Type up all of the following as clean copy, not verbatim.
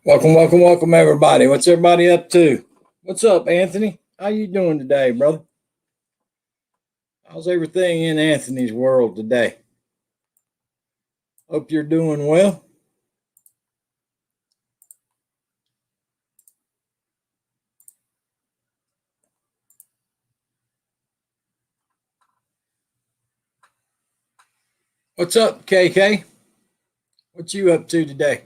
Welcome, welcome, welcome, everybody. What's everybody up to? What's up, Anthony? How you doing today, brother? How's everything in Anthony's world today? Hope you're doing well. What's up, KK? What you up to today?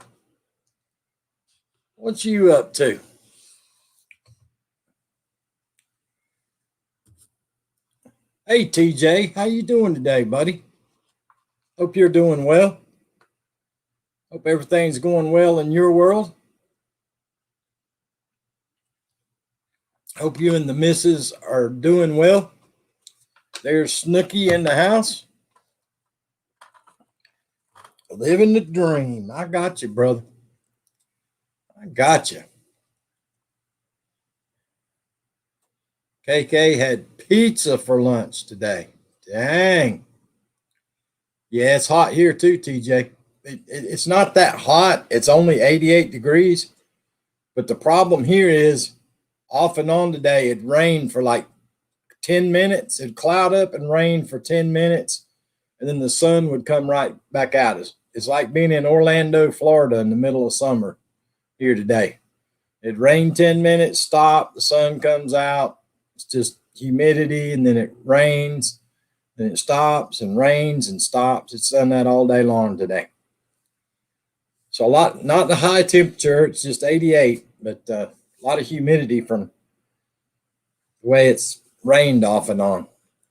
What you up to? Hey, TJ, how you doing today, buddy? Hope you're doing well. Hope everything's going well in your world. Hope you and the missus are doing well. There's Snooky in the house. Living the dream. I got you, brother. I got you. KK had pizza for lunch today. Dang. Yeah, it's hot here too, TJ. It's not that hot. It's only 88 degrees. But the problem here is off and on today, it rained for like 10 minutes. It'd cloud up and rain for 10 minutes. And then the sun would come right back out. It's like being in Orlando, Florida in the middle of summer here today. It rained 10 minutes, stop, the sun comes out. It's just humidity, and then it rains, then it stops and rains and stops. It's done that all day long today. So a lot, not the high temperature, it's just 88, but a lot of humidity from the way it's rained off and on.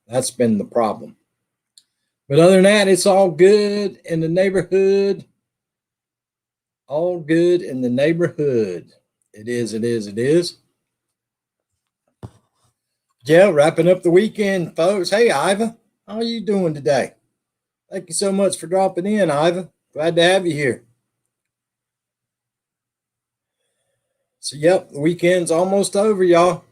That's been the problem. But other than that, it's all good in the neighborhood. All good in the neighborhood. It is, it is, it is. Yeah, wrapping up the weekend, folks. Hey, Iva, how are you doing today? Thank you so much for dropping in, Iva. Glad to have you here. So, yep, the weekend's almost over, y'all.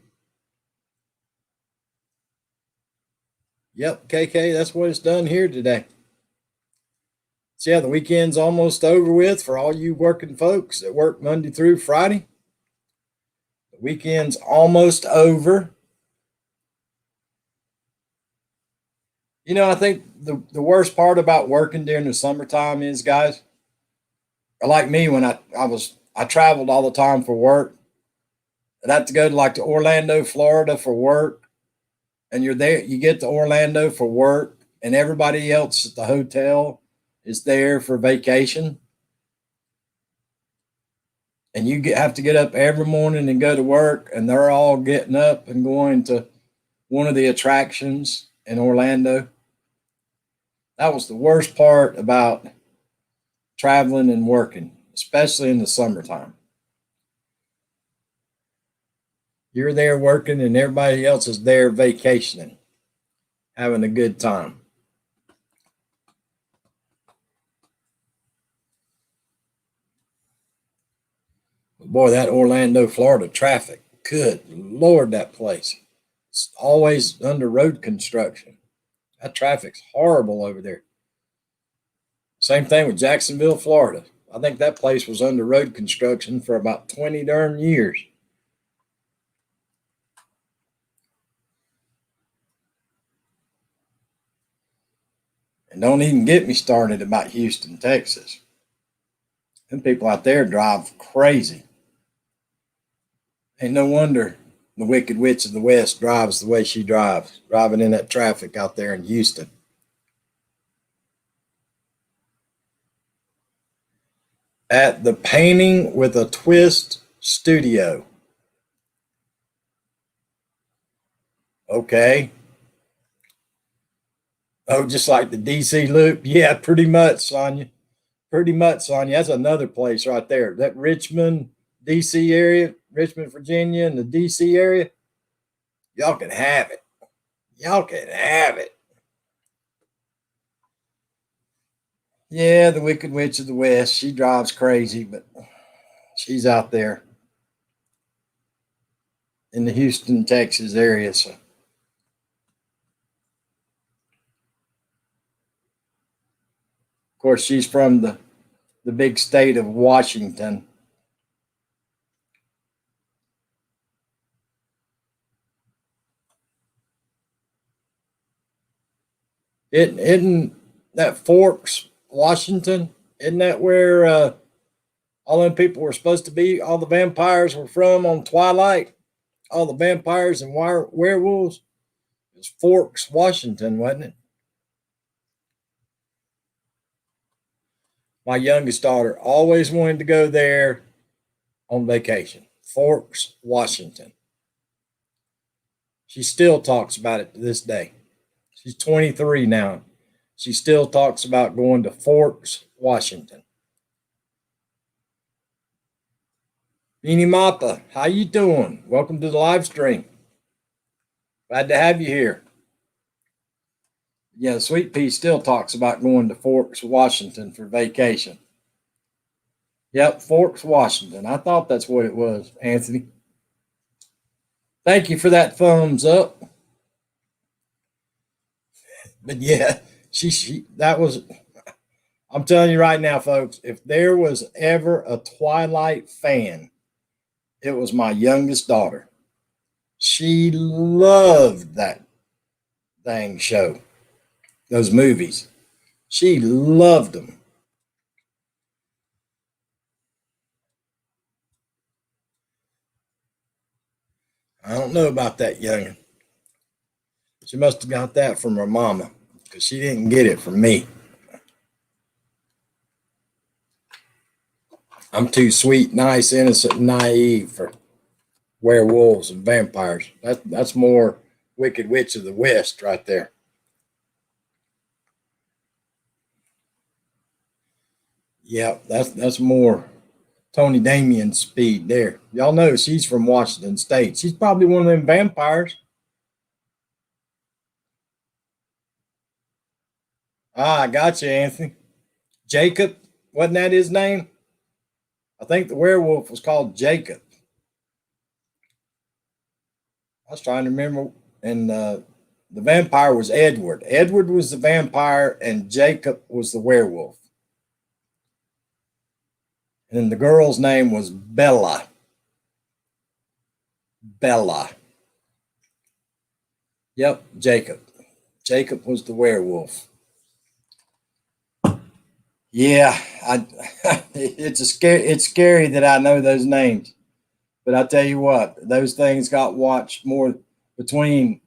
Yep, KK, that's what it's done here today. So, yeah, the weekend's almost over with for all you working folks that work Monday through Friday. The weekend's almost over. I think the worst part about working during the summertime is, guys, like me when I traveled all the time for work. I'd have to go to like to Orlando, Florida for work, and you're there. You get to Orlando for work, and everybody else at the hotel is there for vacation, and have to get up every morning and go to work, and they're all getting up and going to one of the attractions in Orlando. That was the worst part about traveling and working, especially in the summertime. You're there working, and everybody else is there vacationing, having a good time. Boy, that Orlando, Florida traffic. Good Lord, that place. It's always under road construction. That traffic's horrible over there. Same thing with Jacksonville, Florida. I think that place was under road construction for about 20 darn years. And don't even get me started about Houston, Texas. Them people out there drive crazy. Ain't no wonder the Wicked Witch of the West drives the way she drives, driving in that traffic out there in Houston. At the Painting with a Twist studio. Okay. Oh, just like the DC Loop? Yeah, pretty much, Sonia. Pretty much, Sonia. That's another place right there. That Richmond, DC area, Richmond, Virginia, and the DC area. Y'all can have it. Y'all can have it. Yeah, the Wicked Witch of the West. She drives crazy, but she's out there in the Houston, Texas area. So, of course, she's from the big state of Washington. Isn't that Forks, Washington? Isn't that where all them people were supposed to be? All the vampires were from on Twilight. All the vampires and werewolves. It was Forks, Washington, wasn't it? My youngest daughter always wanted to go there on vacation. Forks, Washington. She still talks about it to this day. She's 23 now. She still talks about going to Forks, Washington. Beanie Mappa, how you doing? Welcome to the live stream. Glad to have you here. Yeah, Sweet Pea still talks about going to Forks, Washington for vacation. Yep, Forks, Washington. I thought that's what it was, Anthony. Thank you for that thumbs up. But yeah, that was, I'm telling you right now, folks, if there was ever a Twilight fan, it was my youngest daughter. She loved that dang show, those movies. She loved them. I don't know about that youngin'. She must have got that from her mama because she didn't get it from me. I'm too sweet, nice, innocent, and naive for werewolves and vampires. That's more Wicked Witch of the West right there. Yeah, that's more Tony Damien's speed there. Y'all know she's from Washington State. She's probably one of them vampires. Ah, I got you, Anthony. Jacob, wasn't that his name? I think the werewolf was called Jacob. I was trying to remember, and the vampire was Edward. Edward was the vampire, and Jacob was the werewolf. And then the girl's name was Bella. Bella. Yep, Jacob. Jacob was the werewolf. Yeah, it's scary that I know those names. But I tell you what, those things got watched more between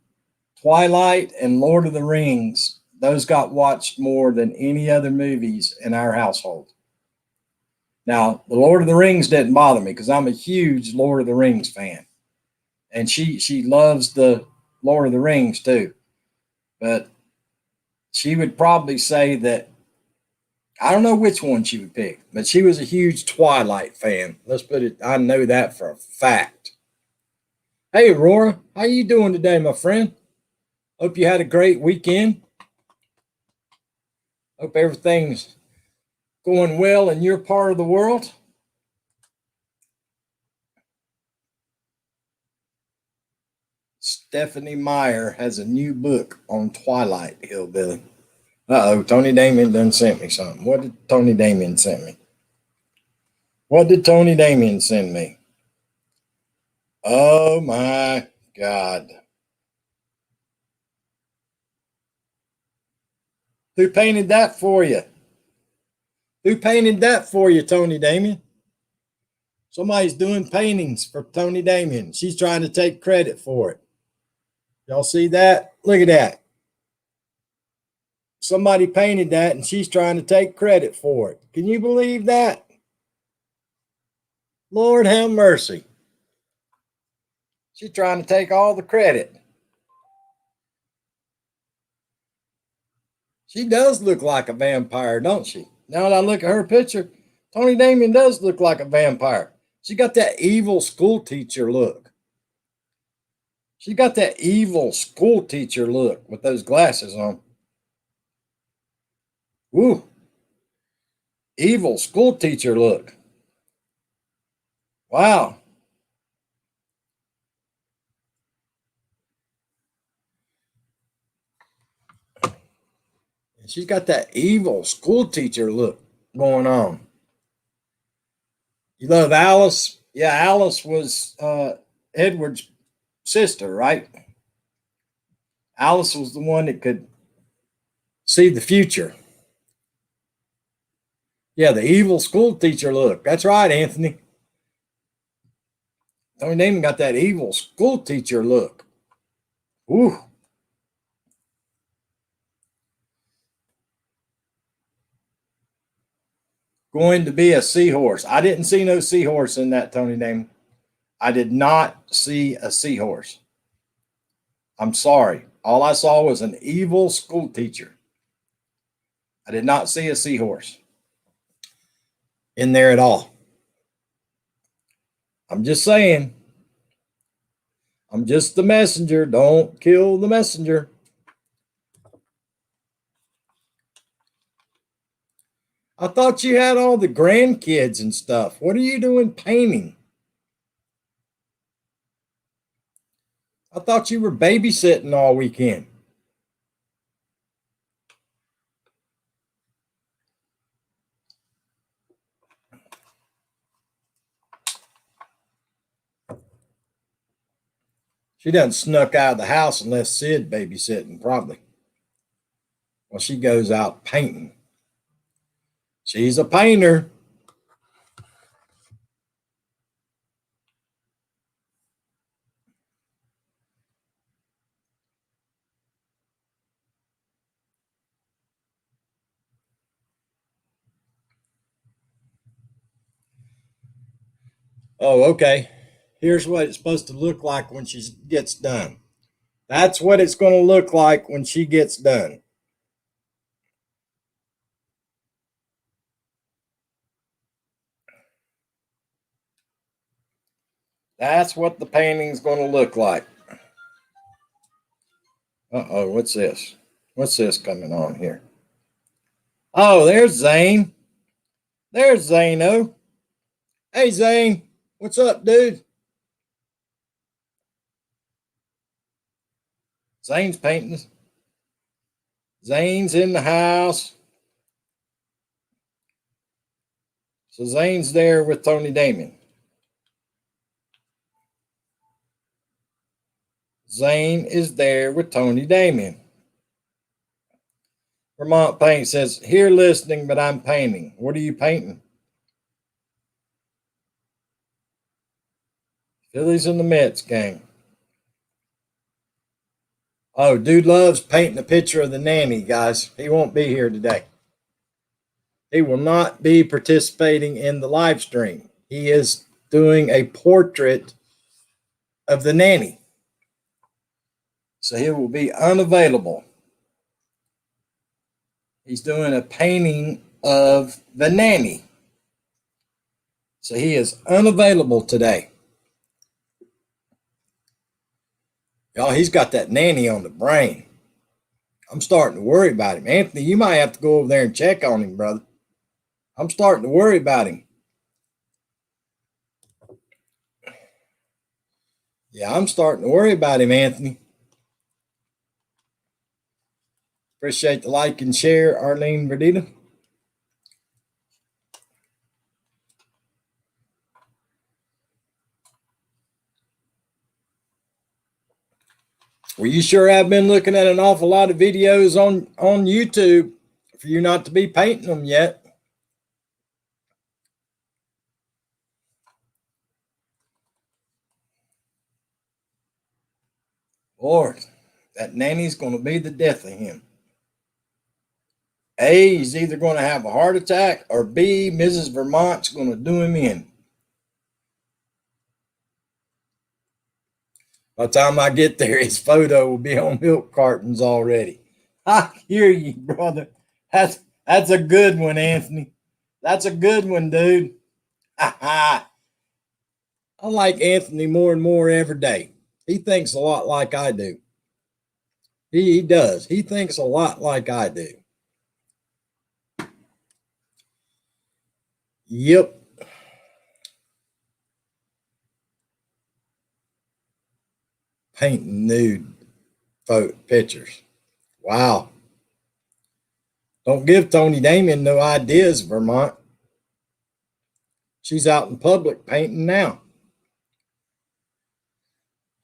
Twilight and Lord of the Rings. Those got watched more than any other movies in our household. Now, the Lord of the Rings didn't bother me because I'm a huge Lord of the Rings fan. And she loves the Lord of the Rings too. But she would probably say that, I don't know which one she would pick, but she was a huge Twilight fan. Let's put it, I know that for a fact. Hey, Aurora, how you doing today, my friend? Hope you had a great weekend. Hope everything's going well in your part of the world. Stephanie Meyer has a new book on Twilight, Hillbilly. Uh-oh, Tony Damien done sent me something. What did Tony Damien send me? What did Tony Damien send me? Oh my God. Who painted that for you? Who painted that for you, Tony Damien? Somebody's doing paintings for Tony Damien. She's trying to take credit for it. Y'all see that? Look at that. Somebody painted that and she's trying to take credit for it. Can you believe that? Lord have mercy. She's trying to take all the credit. She does look like a vampire, don't she? Now that I look at her picture, Tony Damien does look like a vampire. She got that evil school teacher look. She got that evil school teacher look with those glasses on. Woo. Evil school teacher look. Wow. She's got that evil school teacher look going on. You love Alice? Yeah, Alice was Edward's sister, right? Alice was the one that could see the future. Yeah, the evil school teacher look. That's right, Anthony. Tony Damon got that evil school teacher look. Ooh. Going to be a seahorse. I didn't see no seahorse in that, Tony Damon. I did not see a seahorse. I'm sorry. All I saw was an evil school teacher. I did not see a seahorse in there at all. I'm just saying. I'm just the messenger. Don't kill the messenger. I thought you had all the grandkids and stuff. What are you doing painting? I thought you were babysitting all weekend. She done snuck out of the house and left Sid babysitting, probably. Well, she goes out painting. She's a painter. Oh, okay. Here's what it's supposed to look like when she gets done. That's what it's going to look like when she gets done. That's what the painting's going to look like. Uh-oh, what's this? What's this coming on here? Oh, there's Zane. There's Zano. Hey, Zane. What's up, dude? Zane's painting. Zane's in the house. So Zane's there with Tony Damon. Zane is there with Tony Damon. Vermont Paint says, here listening, but I'm painting. What are you painting? Phillies and the Mets gang. Oh, dude loves painting a picture of the nanny, guys. He won't be here today. He will not be participating in the live stream. He is doing a portrait of the nanny. So he will be unavailable. He's doing a painting of the nanny. So he is unavailable today. Y'all, he's got that nanny on the brain. I'm starting to worry about him. Anthony, you might have to go over there and check on him, brother. I'm starting to worry about him. Yeah, I'm starting to worry about him, Anthony. Appreciate the like and share, Arlene Verdita. Well, you sure have been looking at an awful lot of videos on YouTube for you not to be painting them yet. Lord, that nanny's going to be the death of him. A, he's either going to have a heart attack, or B, Mrs. Vermont's going to do him in. By the time I get there, his photo will be on milk cartons already. I hear you, brother. That's a good one, Anthony. That's a good one, dude. I like Anthony more and more every day. He thinks a lot like I do. He does. He thinks a lot like I do. Yep. Painting nude pictures. Wow. Don't give Tony Damon no ideas, Vermont. She's out in public painting now.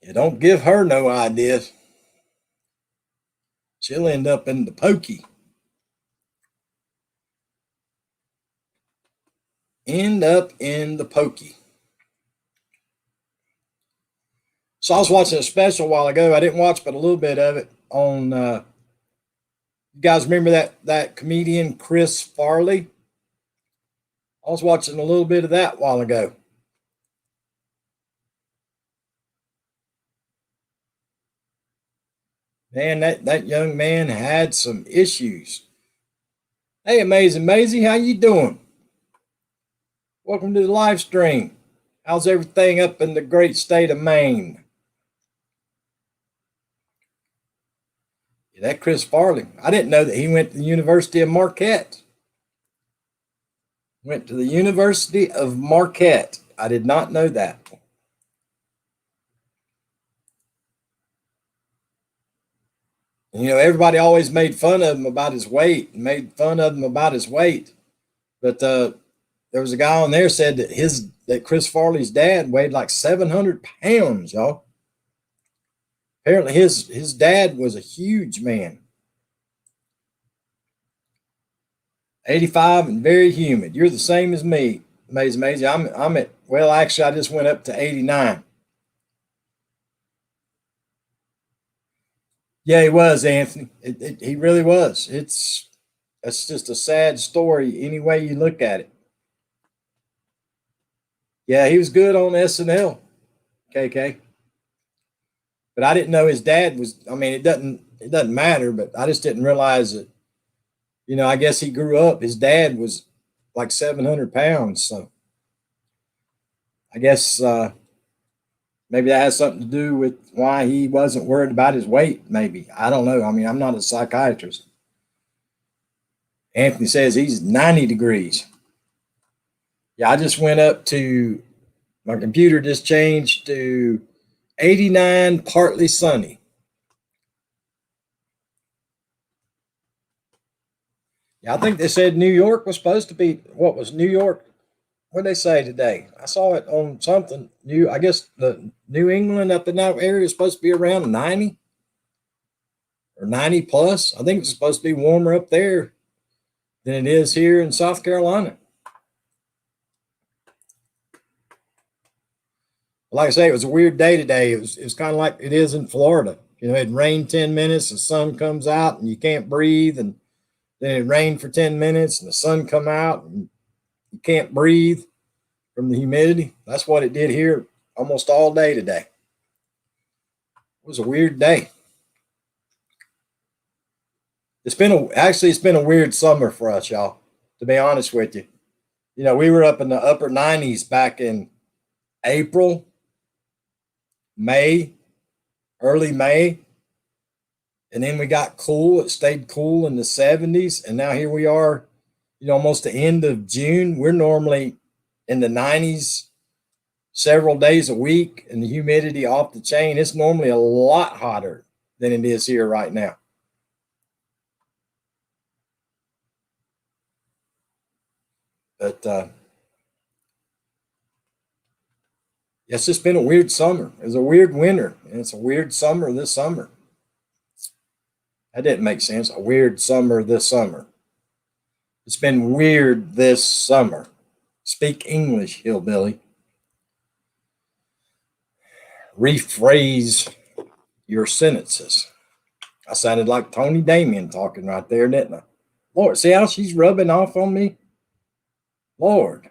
You don't give her no ideas. She'll end up in the pokey. end up in the pokey. So I was watching a special a while ago. I didn't watch but a little bit of it on. You guys remember that comedian Chris Farley? I was watching a little bit of that a while ago. Man, that young man had some issues. Hey, Amazing Maisie, how you doing? Welcome to the live stream. How's everything up in the great state of Maine? Yeah, that Chris Farley. I didn't know that he went to the University of Marquette. Went to the University of Marquette. I did not know that. You know, everybody always made fun of him about his weight, But there was a guy on there said that Chris Farley's dad weighed like 700 pounds, y'all. Apparently his dad was a huge man. 85 and very humid. You're the same as me, Maisie. I'm at, well, actually I just went up to 89. Yeah, he was, Anthony. He really was. That's just a sad story any way you look at it. Yeah, he was good on SNL, KK. But I didn't know his dad was. I mean, it doesn't matter. But I just didn't realize that. You know, I guess he grew up. His dad was like 700 pounds. So I guess maybe that has something to do with why he wasn't worried about his weight. Maybe I don't know. I mean, I'm not a psychiatrist. Anthony says he's 90 degrees. Yeah, I just went up to my computer. Just changed to 89, partly sunny. Yeah, I think they said New York was supposed to be, what was New York? What did they say today? I saw it on something new. I guess the New England up in that area is supposed to be around 90 or 90 plus. I think it's supposed to be warmer up there than it is here in South Carolina. Like I say, it was a weird day today. It was kind of like it is in Florida. You know, it rained 10 minutes, the sun comes out and you can't breathe, and then it rained for 10 minutes and the sun come out and you can't breathe from the humidity. That's what it did here almost all day today. It was a weird day. It's been a weird summer for us, y'all, to be honest with you. You know, we were up in the upper 90s back in April, May, early May. And then we got cool. It stayed cool in the 70s. And now here we are, you know, almost the end of June. We're normally in the 90s several days a week, and the humidity off the chain. It's normally a lot hotter than it is here right now. But it's just been a weird summer. It was a weird winter, and it's a weird summer this summer. That didn't make sense. A weird summer this summer. It's been weird this summer. Speak English, hillbilly. Rephrase your sentences. I sounded like Tony Damien talking right there, didn't I? Lord, see how she's rubbing off on me? Lord.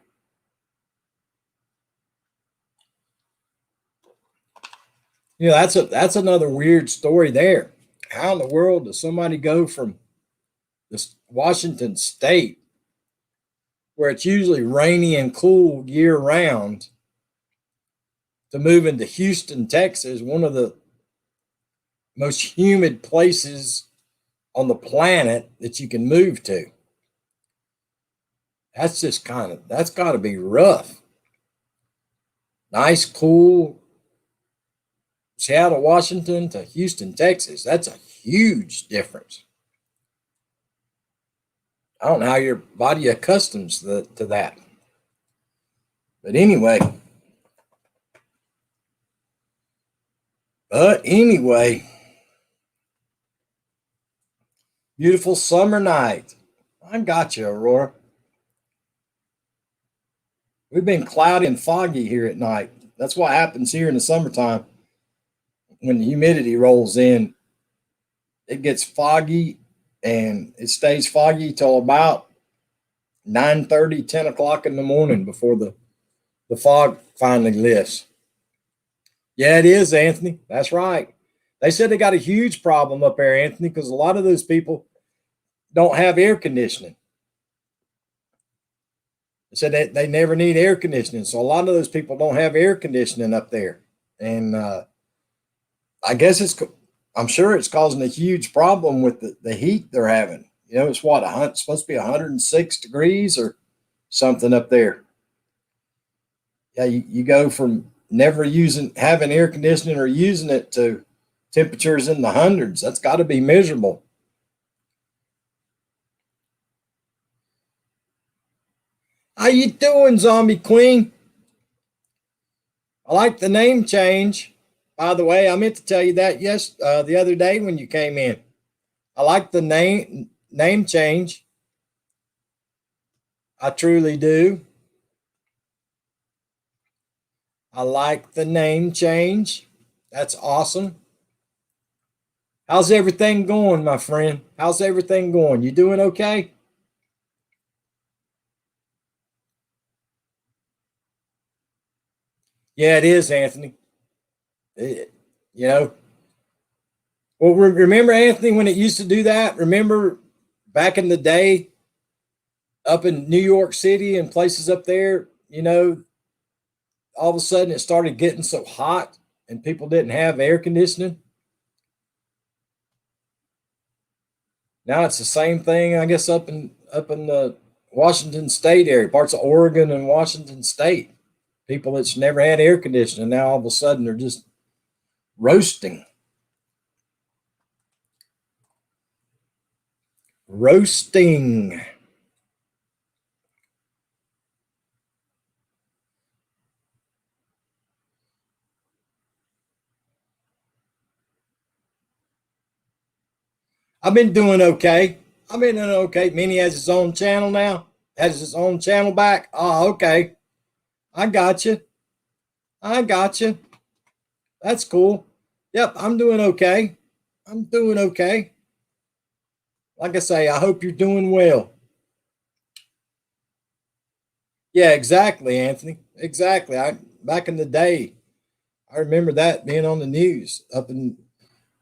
You know, that's another weird story there. How in the world does somebody go from this Washington State, where it's usually rainy and cool year round, to moving to Houston, Texas, one of the most humid places on the planet that you can move to? That's got to be rough. Nice, cool Seattle, Washington to Houston, Texas. That's a huge difference. I don't know how your body accustoms to that. But anyway, beautiful summer night. I got you, Aurora. We've been cloudy and foggy here at night. That's what happens here in the summertime. When the humidity rolls in, it gets foggy and it stays foggy till about 9:30, 10 o'clock in the morning before the fog finally lifts. Yeah, it is, Anthony. That's right. They said they got a huge problem up there, Anthony, because a lot of those people don't have air conditioning. They said that they never need air conditioning. So a lot of those people don't have air conditioning up there. And I guess I'm sure it's causing a huge problem with the heat they're having. You know, it's what, it's supposed to be 106 degrees or something up there. Yeah, you go from never having air conditioning or using it to temperatures in the hundreds. That's got to be miserable. How you doing, Zombie Queen? I like the name change. By the way, I meant to tell you that the other day when you came in. I like the name change. I truly do. I like the name change. That's awesome. How's everything going, my friend? How's everything going? You doing okay? Yeah, it is, Anthony. You know, well, remember, Anthony, when it used to do that? Remember back in the day up in New York City and places up there, all of a sudden it started getting so hot and people didn't have air conditioning. Now it's the same thing, I guess, up in the Washington State area, parts of Oregon and Washington State. People that's never had air conditioning now all of a sudden they're just roasting. Roasting. I've been doing okay. I've been doing okay. Minnie has his own channel now. Has his own channel back. Oh, okay. I got you. I got you. That's cool. Yep, I'm doing okay. I'm doing okay. Like I say, I hope you're doing well. Yeah, exactly, Anthony. Exactly. I back in the day, I remember that being on the news up in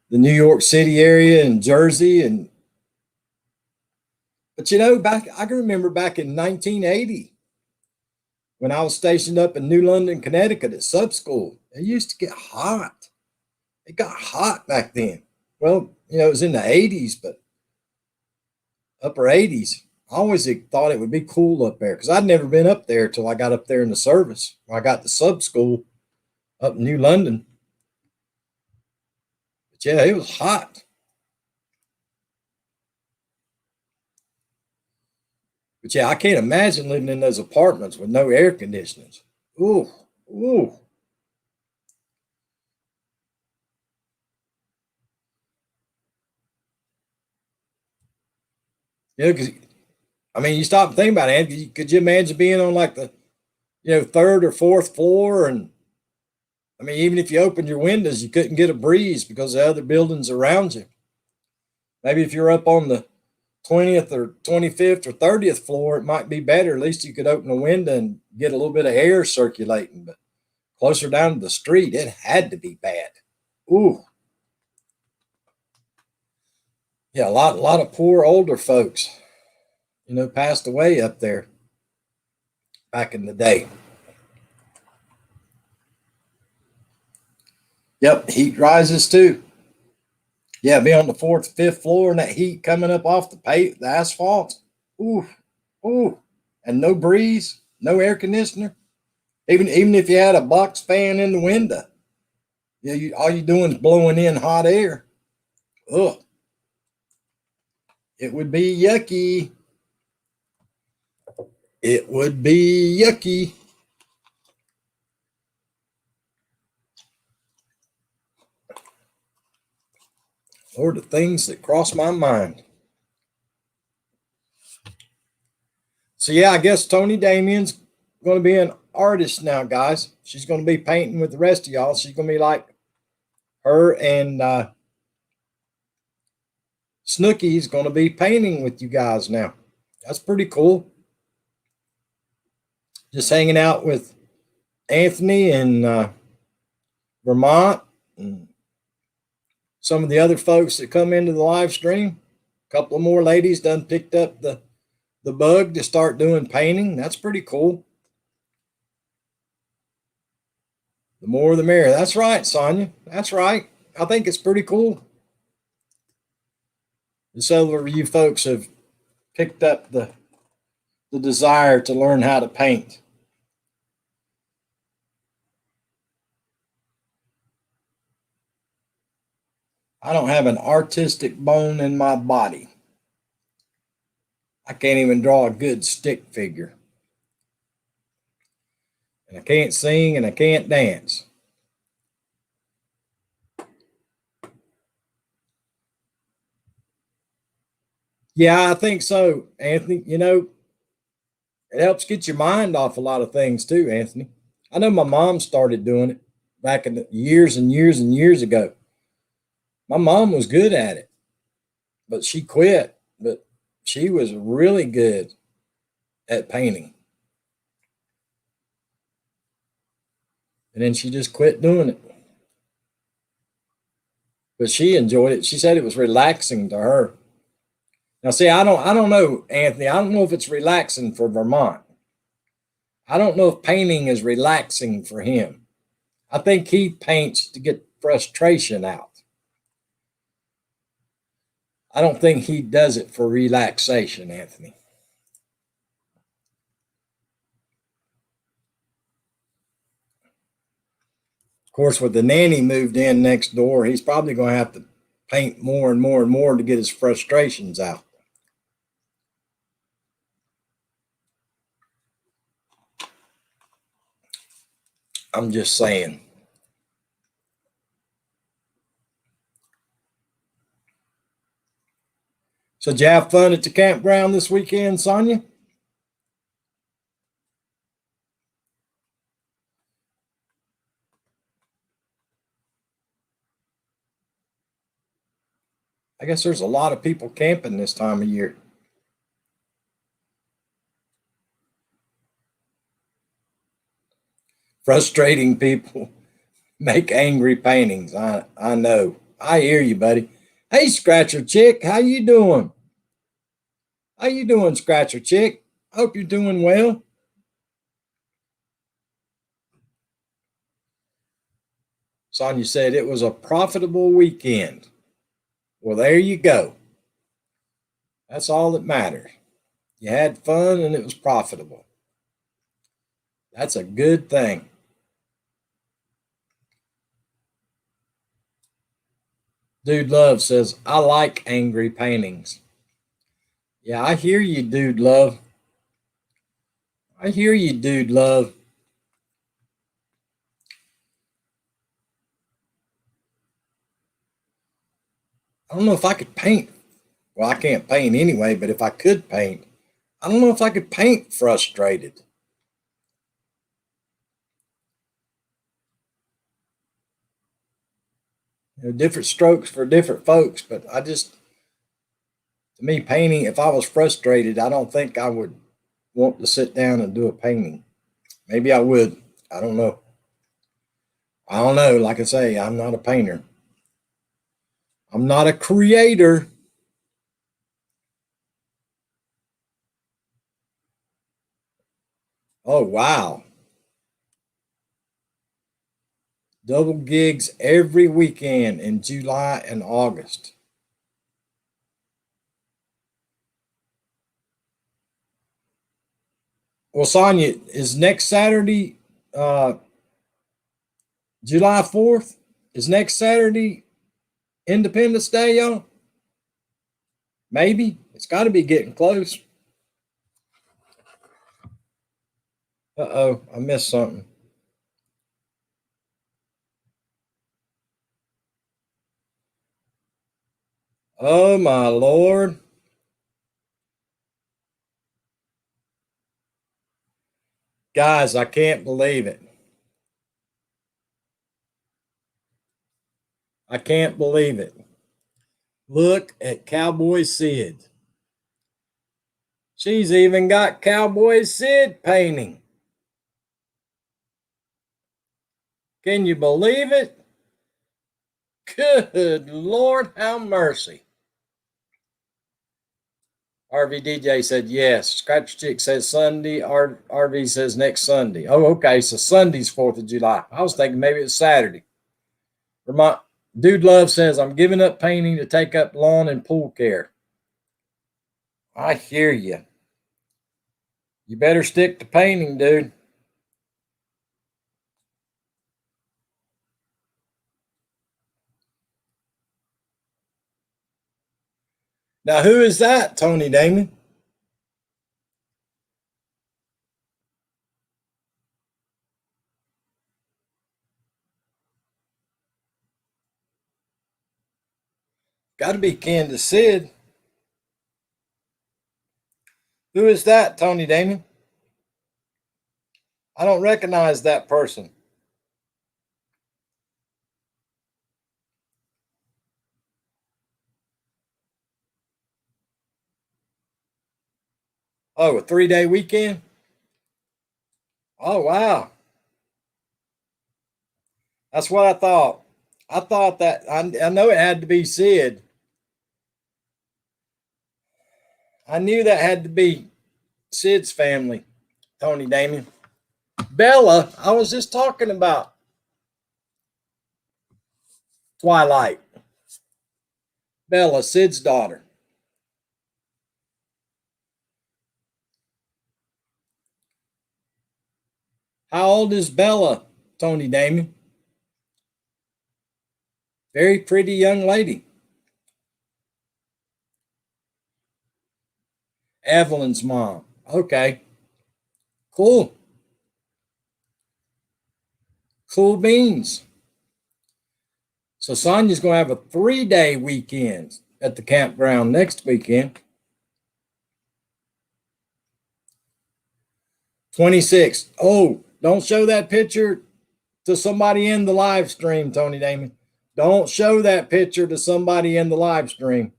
the New York City area and Jersey but back I can remember back in 1980 when I was stationed up in New London, Connecticut at sub school. It used to get hot. It got hot back then. Well, it was in the 80s, but upper 80s. I always thought it would be cool up there because I'd never been up there till I got up there in the service. I got to sub school up in New London. But yeah, it was hot. But yeah, I can't imagine living in those apartments with no air conditionings. Ooh, ooh. Because I mean, you stop and think about it. Could you imagine being on like the third or fourth floor, and I mean, even if you opened your windows, you couldn't get a breeze because the other buildings around you. Maybe if you're up on the 20th or 25th or 30th floor, it might be better. At least you could open a window and get a little bit of air circulating. But closer down to the street, it had to be bad. Ooh. Yeah, a lot of poor older folks, passed away up there back in the day. Yep, heat rises too. Yeah, be on the fourth, fifth floor and that heat coming up off the asphalt. Ooh, ooh, and no breeze, no air conditioner. Even if you had a box fan in the window, all you doing is blowing in hot air. Ugh, it would be yucky. It would be yucky. Lord, the things that cross my mind. So yeah, I guess Tony Damien's going to be artist now, guys. She's going to be painting with the rest of y'all. She's going to be like her and Snooky's going to be painting with you guys now. That's pretty cool. Just hanging out with Anthony in Vermont and some of the other folks that come into the live stream. A couple of more ladies done picked up the bug to start doing painting. That's pretty cool. The more the merrier. That's right, Sonia. That's right. I think it's pretty cool. Several of you folks have picked up the desire to learn how to paint. I don't have an artistic bone in my body. I can't even draw a good stick figure. And I can't sing and I can't dance. Yeah, I think so, Anthony. You know, it helps get your mind off a lot of things too, Anthony. I know my mom started doing it back in the years and years and years ago. My mom was good at it, but she quit. But she was really good at painting. And then she just quit doing it. But she enjoyed it. She said it was relaxing to her. Now, see, I don't know, Anthony. I don't know if it's relaxing for Vermont. I don't know if painting is relaxing for him. I think he paints to get frustration out. I don't think he does it for relaxation, Anthony. Of course, with the nanny moved in next door, he's probably going to have to paint more and more and more to get his frustrations out. I'm just saying. So, did you have fun at the campground this weekend, Sonia? I guess there's a lot of people camping this time of year. Frustrating people make angry paintings. I know. I hear you, buddy. Hey, Scratcher Chick, how you doing? How you doing, Scratcher Chick? Hope you're doing well. Sonia said it was a profitable weekend. Well, there you go. That's all that matters. You had fun and it was profitable. That's a good thing. Dude Love says, I like angry paintings. Yeah, I hear you, Dude Love. I hear you, Dude Love. I don't know if I could paint. Well, I can't paint anyway, but if I could paint, I don't know if I could paint frustrated. Different strokes for different folks, but to me, painting, if I was frustrated, I don't think I would want to sit down and do a painting. Maybe I would. I don't know. I don't know. Like I say, I'm not a painter. I'm not a creator. Oh, wow. Double gigs every weekend in July and August. Well, Sonia, is next Saturday, July 4th? Is next Saturday Independence Day, y'all? Maybe. It's got to be getting close. Uh-oh, I missed something. Oh, my Lord. Guys, I can't believe it. I can't believe it. Look at Cowboy Sid. She's even got Cowboy Sid painting. Can you believe it? Good Lord, have mercy. RVDJ said yes. Scratch Chick says Sunday. RV says next Sunday. Oh, okay. So Sunday's 4th of July. I was thinking maybe it's Saturday. Dude Love says, I'm giving up painting to take up lawn and pool care. I hear you. You better stick to painting, dude. Now, who is that, Tony Damon? Got to be Kansas Sid. Who is that, Tony Damon? I don't recognize that person. Oh, a 3-day weekend? Oh, wow. That's what I thought. I thought that, I know it had to be Sid. I knew that had to be Sid's family, Tony Damon. Bella, I was just talking about Twilight. Bella, Sid's daughter. How old is Bella, Tony Damon? Very pretty young lady. Evelyn's mom. Okay. Cool. Cool beans. So Sonia's going to have a 3-day weekend at the campground next weekend. 26. Oh, don't show that picture to somebody in the live stream, Tony Damon. Don't show that picture to somebody in the live stream.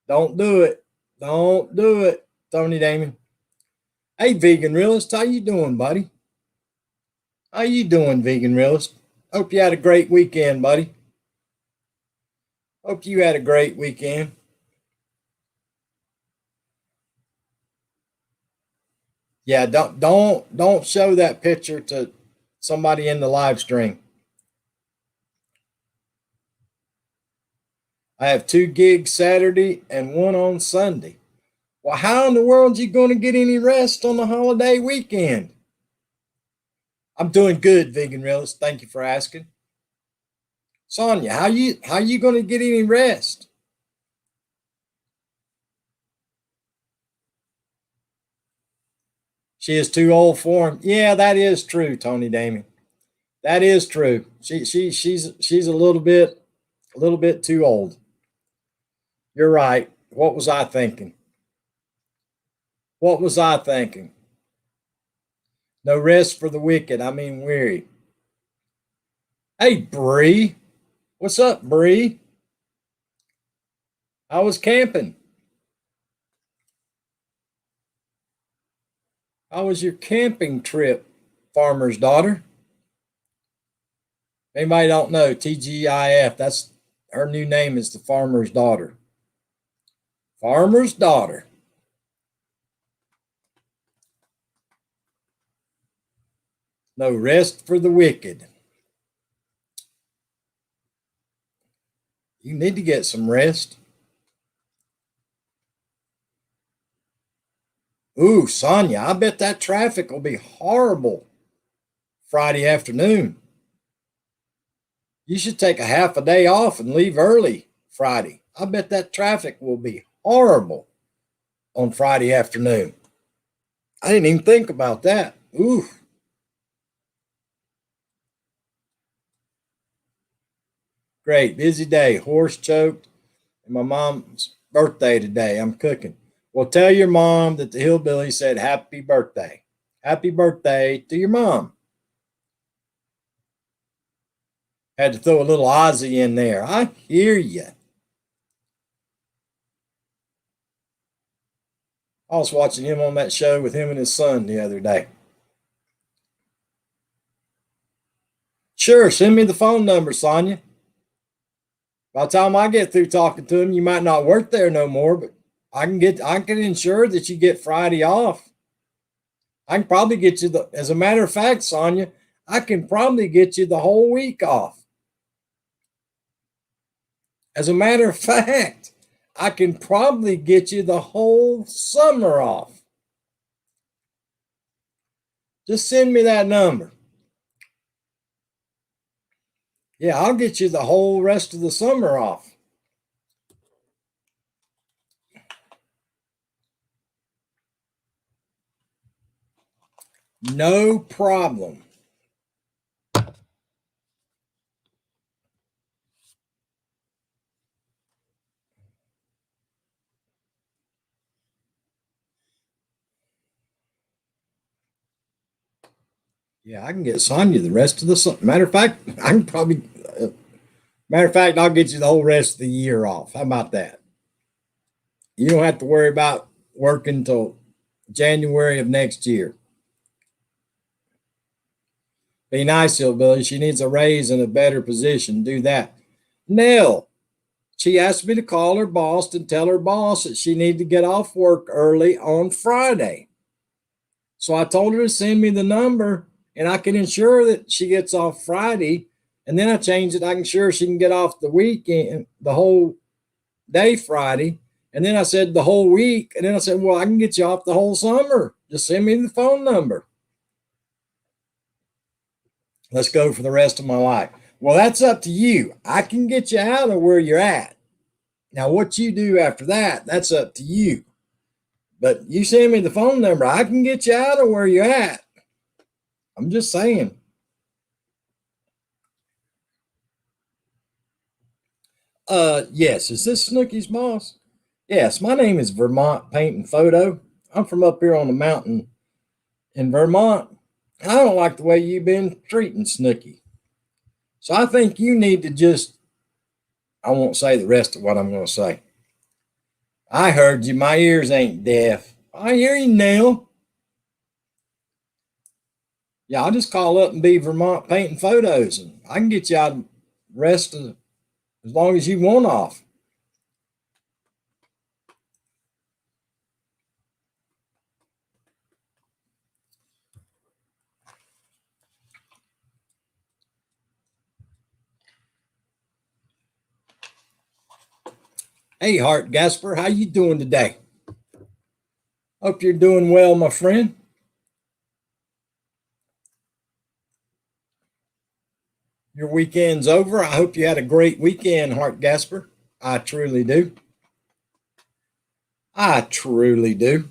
Don't do it. Don't do it, Tony Damon. Hey, Vegan Realist, how you doing, buddy? How you doing, Vegan Realist? Hope you had a great weekend, buddy. Hope you had a great weekend. Yeah, don't show that picture to somebody in the live stream. I have 2 gigs Saturday and 1 on Sunday. Well, how in the world are you going to get any rest on the holiday weekend? I'm doing good, Vegan Realist. Thank you for asking. Sonia, how you going to get any rest? She is too old for him. Yeah, that is true, Tony Damon. That is true. She's a little bit too old. You're right. What was I thinking? What was I thinking? No rest for the wicked. I mean weary. Hey, Bree. What's up, Bree? I was camping. How was your camping trip, farmer's daughter? Anybody don't know, TGIF, that's her new name is the farmer's daughter. Farmer's daughter. No rest for the wicked. You need to get some rest. Ooh, Sonia, I bet that traffic will be horrible Friday afternoon. You should take a half a day off and leave early Friday. I bet that traffic will be horrible on Friday afternoon. I didn't even think about that. Ooh. Great, busy day. Horse choked, and my mom's birthday today. I'm cooking. Well, tell your mom that the hillbilly said happy birthday. Happy birthday to your mom. Had to throw a little Ozzy in there. I hear you. I was watching him on that show with him and his son the other day. Sure, send me the phone number, Sonia. By the time I get through talking to him, you might not work there no more, but I can ensure that you get Friday off. I can probably get you as a matter of fact, Sonia, I can probably get you the whole week off. As a matter of fact, I can probably get you the whole summer off. Just send me that number. Yeah, I'll get you the whole rest of the summer off. No problem. Yeah, I can get Sonya the rest of the summer. Matter of fact, I can probably. Matter of fact, I'll get you the whole rest of the year off. How about that? You don't have to worry about working till January of next year. Be nice, Hillbilly. She needs a raise in a better position. Do that. Nell, she asked me to call her boss and tell her boss that she needed to get off work early on Friday. So I told her to send me the number and I can ensure that she gets off Friday. And then I changed it. I can ensure she can get off the weekend, the whole day Friday. And then I said the whole week. And then I said, well, I can get you off the whole summer. Just send me the phone number. Let's go for the rest of my life. Well, that's up to you. I can get you out of where you're at. Now, what you do after that, that's up to you. But you send me the phone number, I can get you out of where you're at. I'm just saying. Yes. Is this Snooky's boss? Yes, my name is Vermont Paint and Photo. I'm from up here on the mountain in Vermont. I don't like the way you've been treating Snooky. So I think you need to just, I won't say the rest of what I'm going to say. I heard you. My ears ain't deaf. I hear you, Neil. Yeah, I'll just call up and be Vermont Painting Photos, and I can get you out the rest of as long as you want off. Hey, Hart Gasper, how you doing today? Hope you're doing well, my friend. Your weekend's over. I hope you had a great weekend, Hart Gasper. I truly do. I truly do.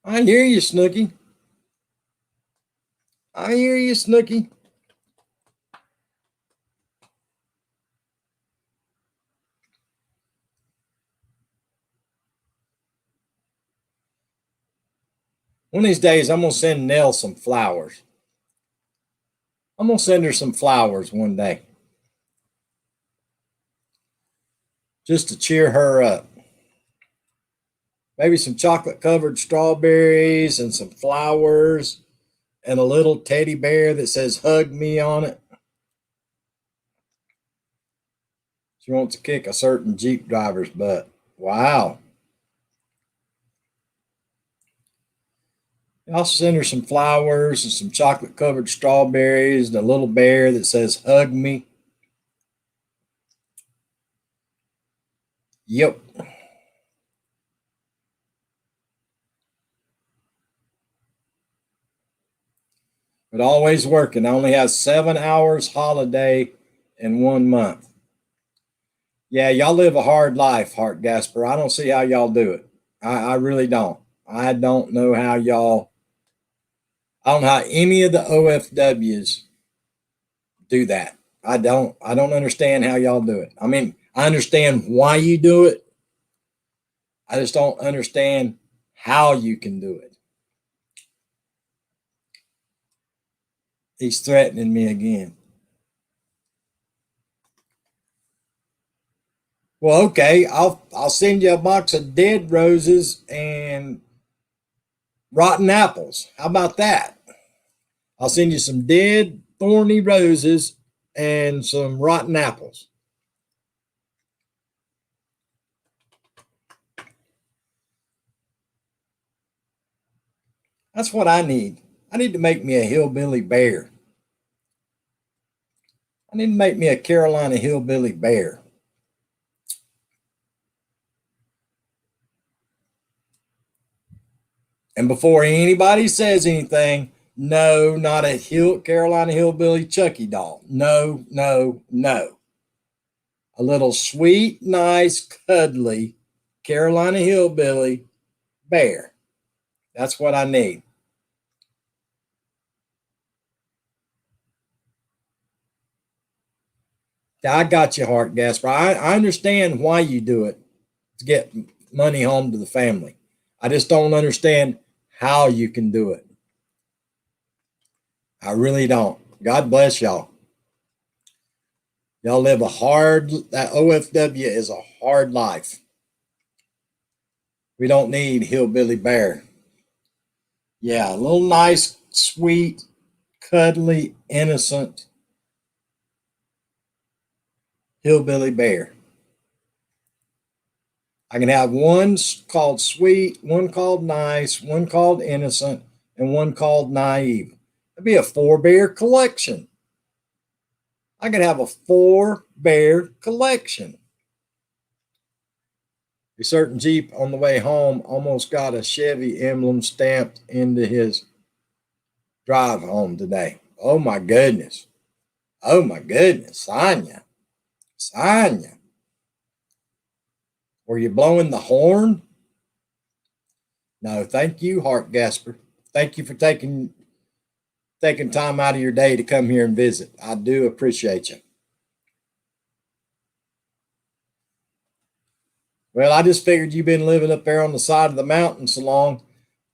I hear you, Snooky. I hear you, Snooky. One of these days, I'm going to send Nell some flowers. I'm going to send her some flowers one day just to cheer her up. Maybe some chocolate covered strawberries and some flowers and a little teddy bear that says hug me on it. She wants to kick a certain Jeep driver's butt. Wow. I'll send her some flowers and some chocolate covered strawberries and a little bear that says hug me. Yep. But always working. I only have 7 hours holiday in 1 month. Yeah, y'all live a hard life, Hart Gasper. I don't see how y'all do it. I really don't. I don't know how y'all, I don't know how any of the OFWs do that. I don't understand how y'all do it. I mean, I understand why you do it. I just don't understand how you can do it. He's threatening me again. Well, okay, I'll send you a box of dead roses and rotten apples. How about that? I'll send you some dead thorny roses and some rotten apples. That's what I need. I need to make me a hillbilly bear. I need to make me a Carolina hillbilly bear. And before anybody says anything, no, not a Carolina hillbilly Chucky doll. No, no, no. A little sweet, nice, cuddly Carolina hillbilly bear. That's what I need. I got you, Heart Gasper. I understand why you do it to get money home to the family. I just don't understand how you can do it. I really don't. God bless y'all. Y'all live a hard, that OFW is a hard life. We don't need hillbilly bear. Yeah, a little nice, sweet, cuddly, innocent hillbilly bear. I can have one called sweet, one called nice, one called innocent, and one called naive. It'd be a 4 bear collection. I could have a 4 bear collection. A certain Jeep on the way home almost got a Chevy emblem stamped into his drive home today. Oh my goodness. Oh my goodness. Sonia. Sonia. Were you blowing the horn? No, thank you, Heart Gasper. Thank you for taking time out of your day to come here and visit. I do appreciate you. Well, I just figured you've been living up there on the side of the mountain so long,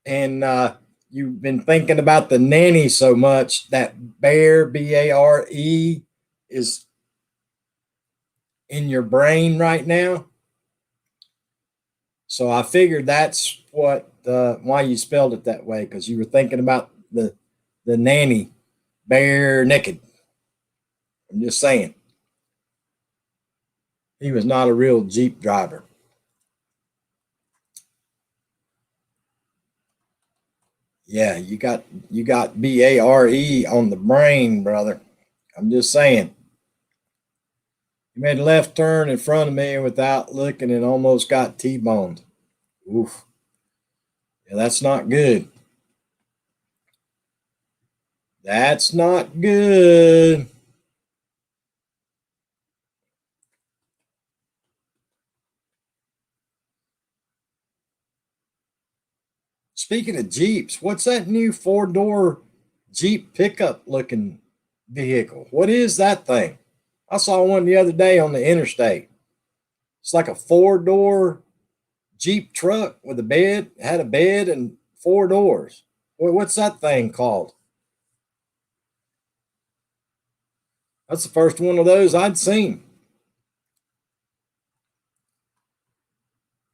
and you've been thinking about the nanny so much that bear, BARE, is in your brain right now. So I figured that's what why you spelled it that way, because you were thinking about the nanny bare naked. I'm just saying. He was not a real Jeep driver. Yeah, you got BARE on the brain, brother. I'm just saying. He made a left turn in front of me without looking and almost got T-boned. Oof. Yeah, that's not good. That's not good. Speaking of Jeeps, what's that new 4-door Jeep pickup looking vehicle? What is that thing? I saw one the other day on the interstate. It's like a 4-door Jeep truck with a bed, had a bed and 4 doors. What's that thing called? That's the first one of those I'd seen.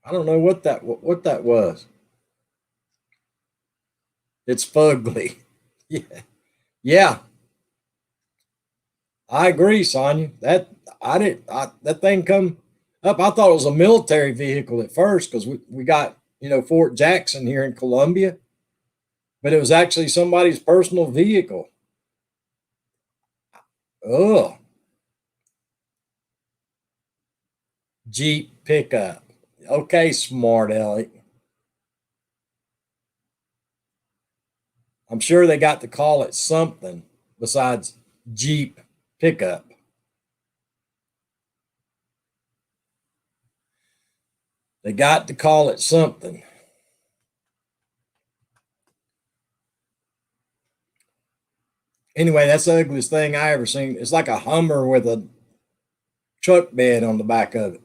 I don't know what that was. It's fugly. Yeah. Yeah, I agree, Sonia. That thing come up. I thought it was a military vehicle at first because we got Fort Jackson here in Columbia, but it was actually somebody's personal vehicle. Oh, Jeep pickup. Okay, smart Alex. I'm sure they got to call it something besides Jeep pickup. They got to call it something. Anyway, that's the ugliest thing I ever seen. It's like a Hummer with a truck bed on the back of it.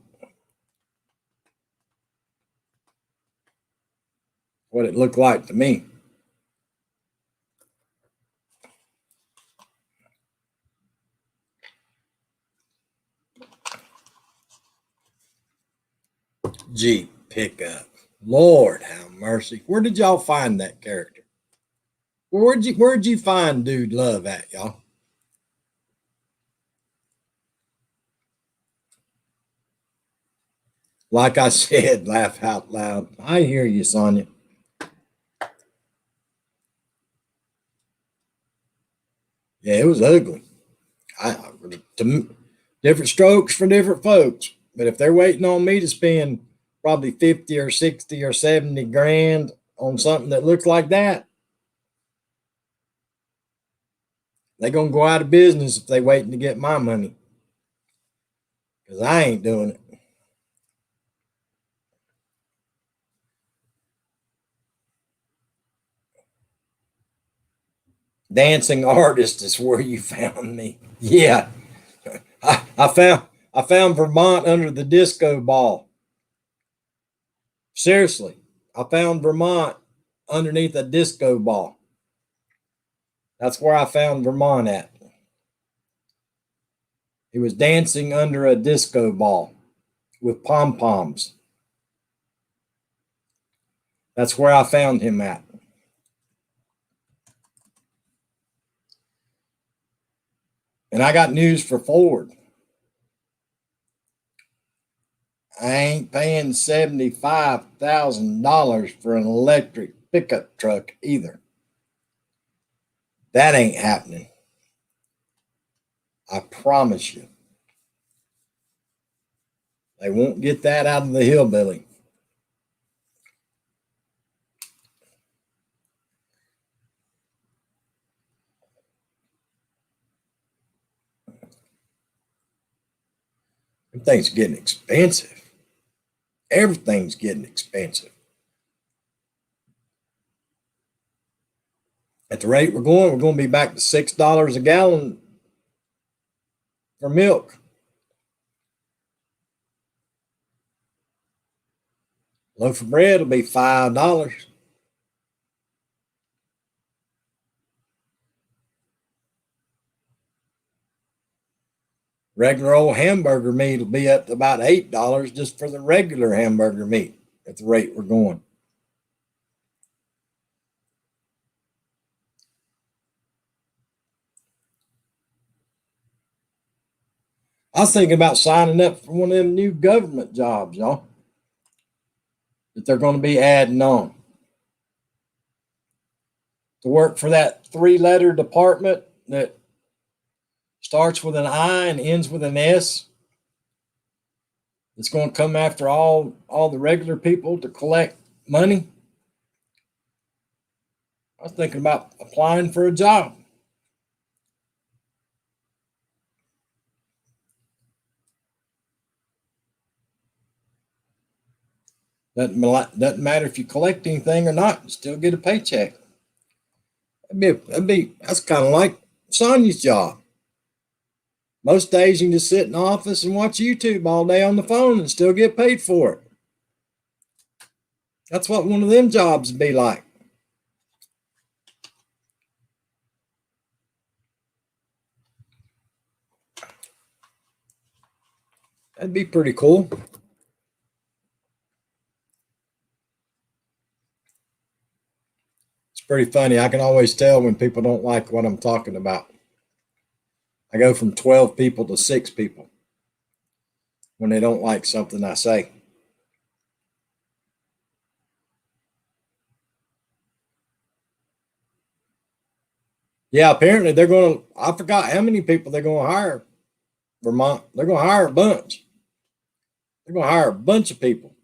What it looked like to me. Jeep pickup. Lord have mercy. Where did y'all find that character? Where'd you find Dude Love at, y'all? Like I said, laugh out loud. I hear you, Sonia. Yeah, it was ugly. Different strokes for different folks. But if they're waiting on me to spend probably 50 or 60 or 70 grand on something that looks like that, they're going to go out of business if they're waiting to get my money. Because I ain't doing it. Dancing artist is where you found me. Yeah. I found Vermont under the disco ball. Seriously, I found Vermont underneath a disco ball. That's where I found Vermont at. He was dancing under a disco ball with pom-poms. That's where I found him at. And I got news for Ford. I ain't paying $75,000 for an electric pickup truck either. That ain't happening. I promise you. They won't get that out of the hillbilly. Everything's getting expensive. Everything's getting expensive. At the rate we're going to be back to $6 a gallon for milk. Loaf of bread will be $5. Regular old hamburger meat will be up to about $8 just for the regular hamburger meat at the rate we're going. I was thinking about signing up for one of them new government jobs, y'all, that they're going to be adding on. To work for that 3-letter department that starts with an I and ends with an S. It's going to come after all the regular people to collect money. I was thinking about applying for a job. Doesn't matter if you collect anything or not, you still get a paycheck. That's kind of like Sonia's job. Most days you can just sit in the office and watch YouTube all day on the phone and still get paid for it. That's what one of them jobs would be like. That'd be pretty cool. It's pretty funny. I can always tell when people don't like what I'm talking about. I go from 12 people to 6 people when they don't like something I say. Yeah, apparently I forgot how many people they're going to hire. Vermont, they're going to hire a bunch. They're going to hire a bunch of people.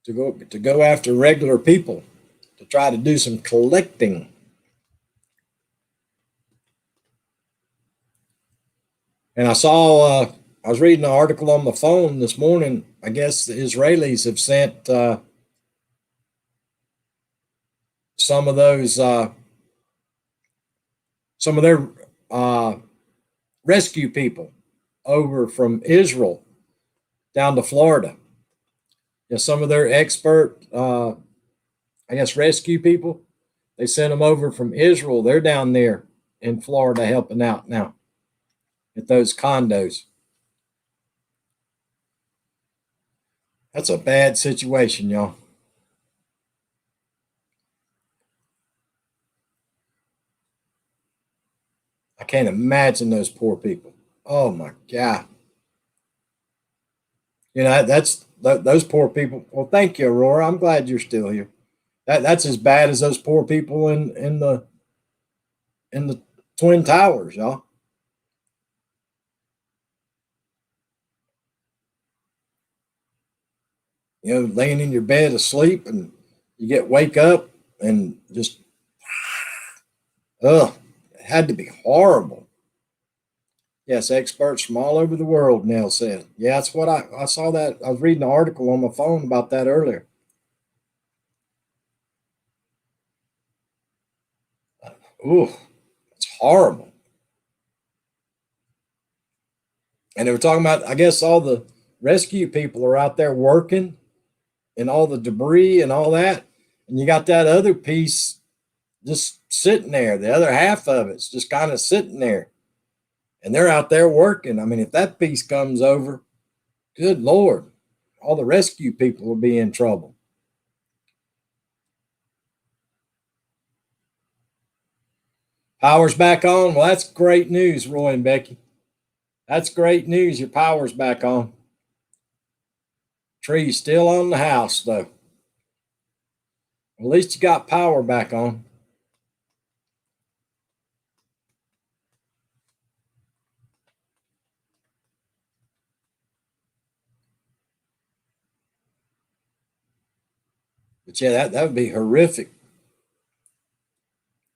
To go after regular people, to try to do some collecting. And I was reading an article on my phone this morning. I guess the Israelis have sent some of those some of their rescue people over from Israel down to Florida. You know, some of their expert, I guess, rescue people, they sent them over from Israel. They're down there in Florida helping out now at those condos. That's a bad situation, y'all. I can't imagine those poor people. Oh my God. You know, that's those poor people. Well, thank you, Aurora. I'm glad you're still here. That's as bad as those poor people in the Twin Towers, y'all. You know, laying in your bed asleep and you get wake up and just ugh, it had to be horrible. Yes, experts from all over the world, Nell said. Yeah, that's what I saw that. I was reading an article on my phone about that earlier. Ooh, it's horrible. And they were talking about, I guess, all the rescue people are out there working and all the debris and all that. And you got that other piece just sitting there. The other half of it's just kind of sitting there. And they're out there working. I mean, if that piece comes over, good Lord, all the rescue people will be in trouble. Power's back on. Well, that's great news, Roy and Becky. That's great news. Your power's back on. Tree's still on the house, though. Well, at least you got power back on. But yeah, that would be horrific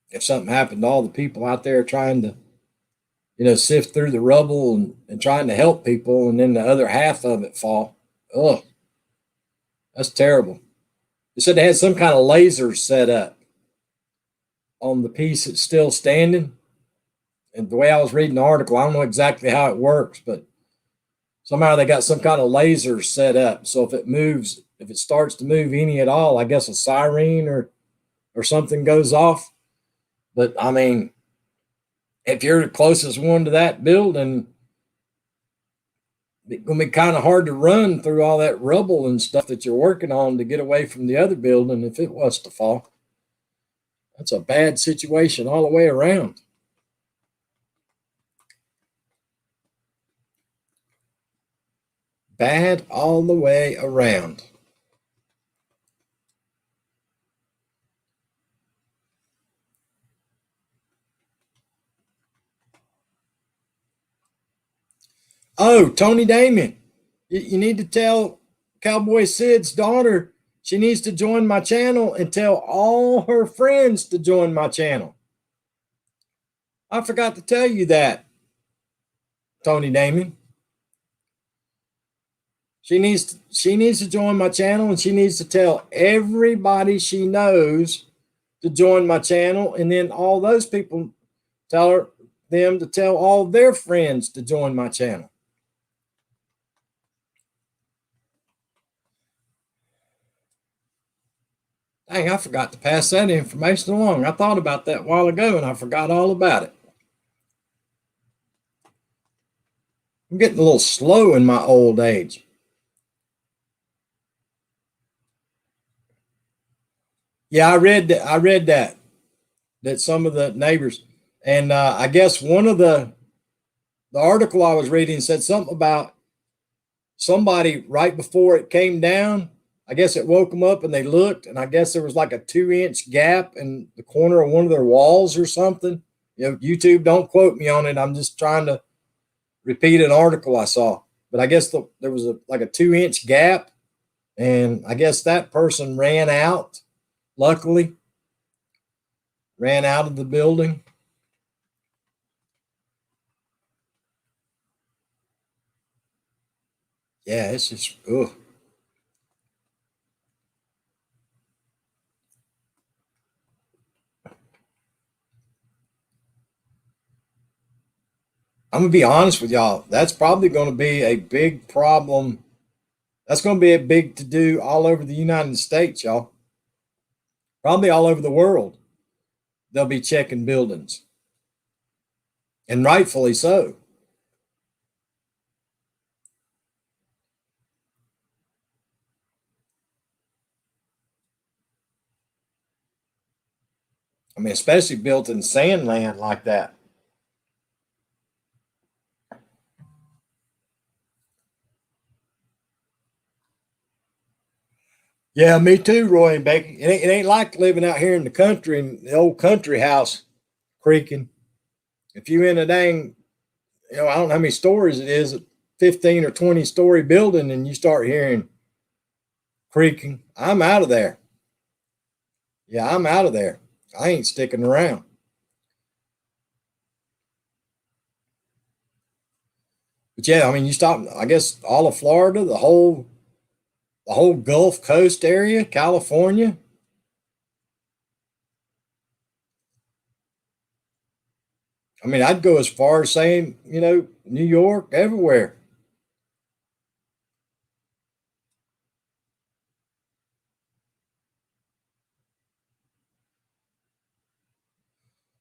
if something happened to all the people out there trying to, you know, sift through the rubble and trying to help people, and then the other half of it fall. Oh, that's terrible. They said they had some kind of laser set up on the piece that's still standing. And the way I was reading the article, I don't know exactly how it works, but somehow they got some kind of laser set up. So if it moves, if it starts to move any at all, I guess a siren or something goes off. But I mean, if you're the closest one to that building, it's gonna be kind of hard to run through all that rubble and stuff that you're working on to get away from the other building if it was to fall. That's a bad situation all the way around. Bad all the way around. Oh, Tony Damon, you need to tell Cowboy Sid's daughter she needs to join my channel and tell all her friends to join my channel. I forgot to tell you that, Tony Damon. She needs to join my channel, and she needs to tell everybody she knows to join my channel, and then all those people tell her them to tell all their friends to join my channel. Dang, I forgot to pass that information along. I thought about that a while ago and I forgot all about it. I'm getting a little slow in my old age. Yeah, I read that some of the neighbors, and I guess one of the article I was reading said something about somebody right before it came down. I guess it woke them up and they looked, and I guess there was like a 2 inch gap in the corner of one of their walls or something. You know, YouTube, don't quote me on it. I'm just trying to repeat an article I saw. But I guess there was like a 2 inch gap, and I guess that person ran out. Luckily, ran out of the building. Yeah, it's just ugh. I'm gonna be honest with y'all. That's probably going to be a big problem. That's going to be a big to do all over the United States, y'all. Probably all over the world. They'll be checking buildings, and rightfully so. I mean, especially built in sand land like that. Yeah, me too, Roy and Becky. It ain't like living out here in the country in the old country house creaking. If you in a dang, I don't know how many stories it is, a 15 or 20-story building, and you start hearing creaking, I'm out of there. Yeah, I'm out of there. I ain't sticking around. But yeah, I mean, you stop. I guess all of Florida, the whole Gulf Coast area, California. I mean, I'd go as far as saying, New York, everywhere.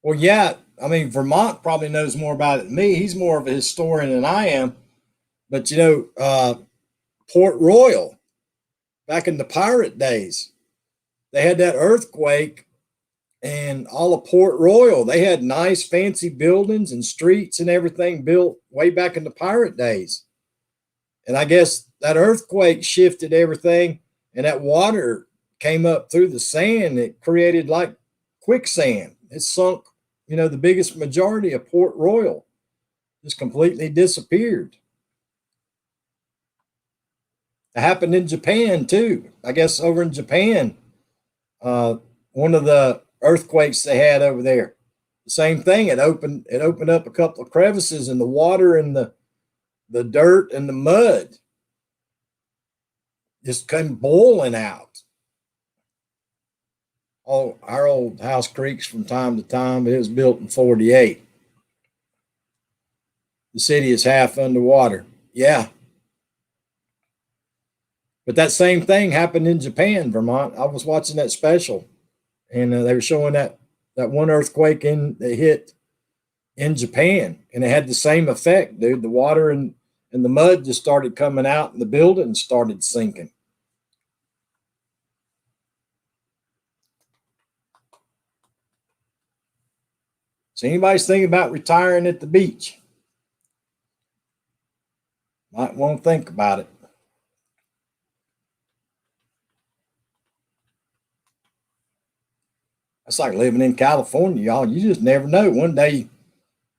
Well, yeah, I mean, Vermont probably knows more about it than me. He's more of a historian than I am. But Port Royal, back in the pirate days, they had that earthquake, and all of Port Royal, they had nice, fancy buildings and streets and everything built way back in the pirate days. And I guess that earthquake shifted everything, and that water came up through the sand. It created like quicksand. It sunk, the biggest majority of Port Royal just completely disappeared. It happened in Japan too. I guess over in Japan, uh, one of the earthquakes they had over there, the same thing. It opened up a couple of crevices, and the water and the dirt and the mud just came boiling out. Oh, our old house creaks from time to time. It was built in 48. The city is half underwater. Yeah. But that same thing happened in Japan, Vermont. I was watching that special, and they were showing that one earthquake that hit in Japan, and it had the same effect, dude. The water and the mud just started coming out, and the buildings started sinking. So anybody's thinking about retiring at the beach, might want to think about it. That's like living in California, y'all. You just never know. One day,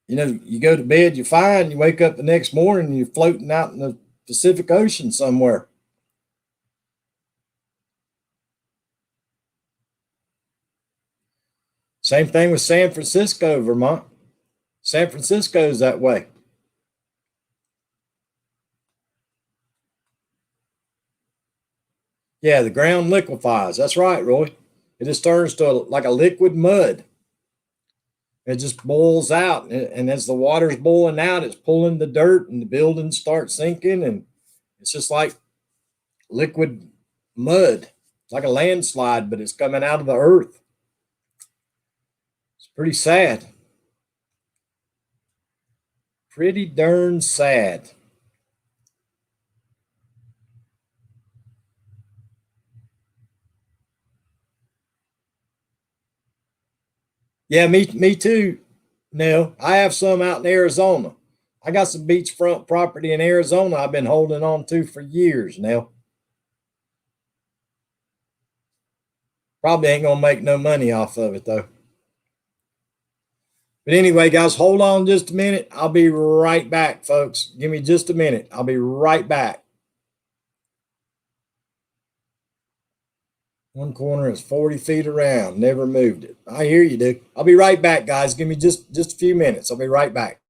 you go to bed, you're fine. You wake up the next morning, and you're floating out in the Pacific Ocean somewhere. Same thing with San Francisco, Vermont. San Francisco's that way. Yeah, the ground liquefies. That's right, Roy. It just turns to like a liquid mud. It just boils out, and as the water's boiling out, it's pulling the dirt, and the buildings start sinking, and it's just like liquid mud, like a landslide, but it's coming out of the earth. It's pretty sad. Pretty darn sad. Yeah, me too. Nell, I have some out in Arizona. I got some beachfront property in Arizona I've been holding on to for years now. Probably ain't gonna make no money off of it though. But anyway, guys, hold on just a minute. I'll be right back, folks. Give me just a minute. I'll be right back. One corner is 40 feet around. Never moved it. I hear you, dude. I'll be right back, guys. Give me just a few minutes. I'll be right back.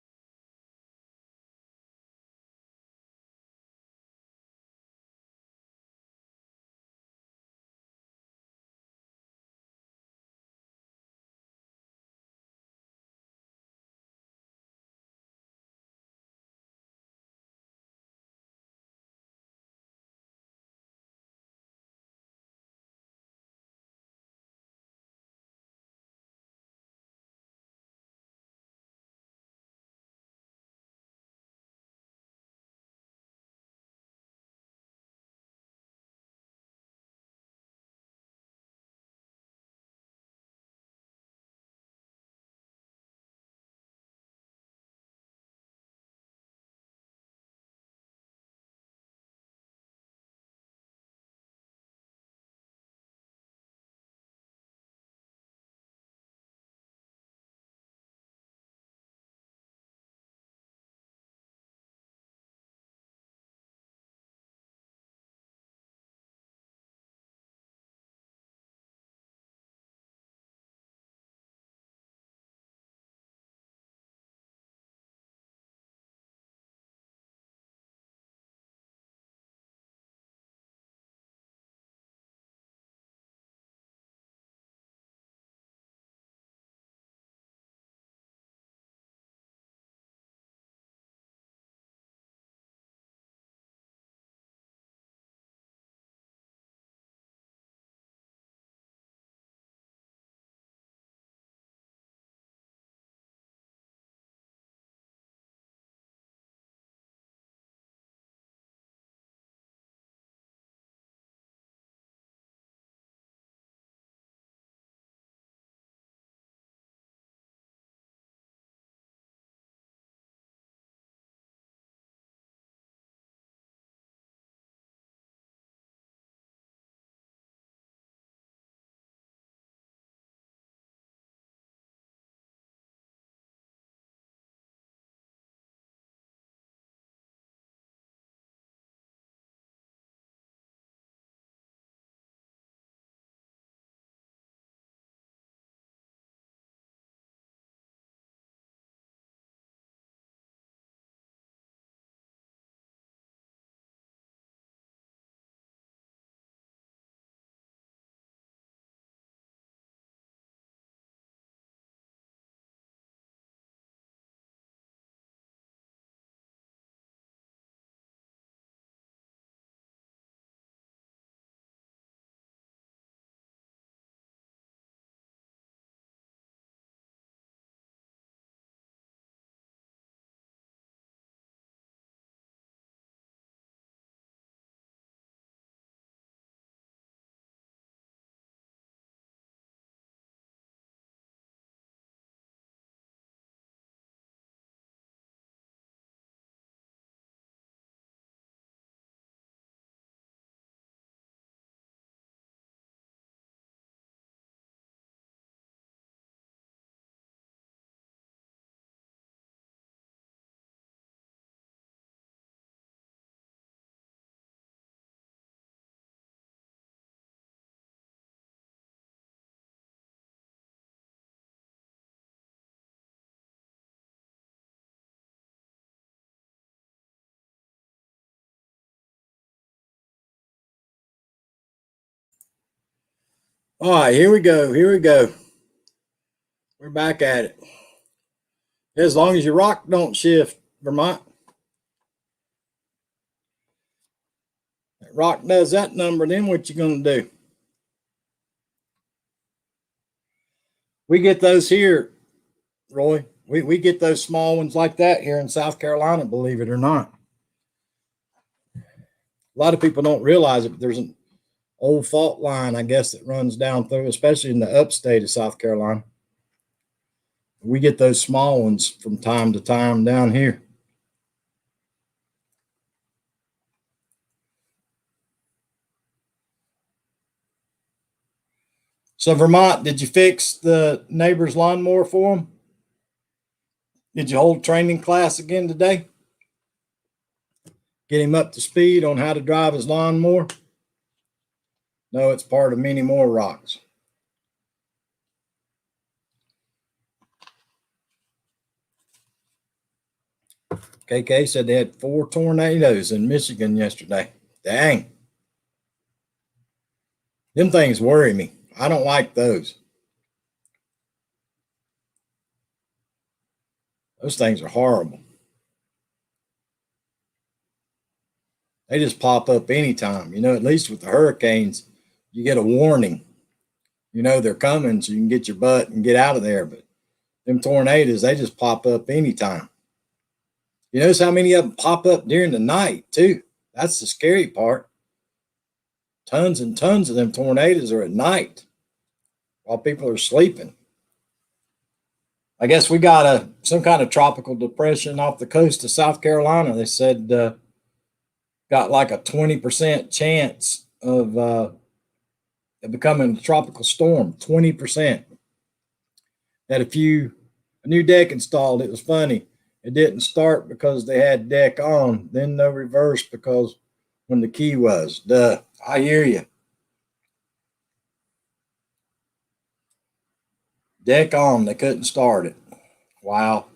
All right, here we go. Here we go. We're back at it. As long as your rock don't shift, Vermont. That rock does that number, then what you gonna do? We get those here, Roy. We get those small ones like that here in South Carolina, believe it or not. A lot of people don't realize it, but there's an old fault line, I guess, that runs down through, especially in the upstate of South Carolina. We get those small ones from time to time down here. So, Vermont, did you fix the neighbor's lawnmower for him? Did you hold training class again today? Get him up to speed on how to drive his lawnmower? No, it's part of many more rocks. KK said they had 4 tornadoes in Michigan yesterday. Dang. Them things worry me. I don't like those. Those things are horrible. They just pop up anytime. You know, at least with the hurricanes, you get a warning. You know they're coming, so you can get your butt and get out of there. But them tornadoes, they just pop up anytime. You notice how many of them pop up during the night, too. That's the scary part. Tons and tons of them tornadoes are at night while people are sleeping. I guess we got some kind of tropical depression off the coast of South Carolina. They said got like a 20% chance of becoming a tropical storm. 20%. Had a new deck installed. It was funny. It didn't start because they had deck on, then no reverse because when the key was. Duh. I hear you. Deck on, they couldn't start it. Wow.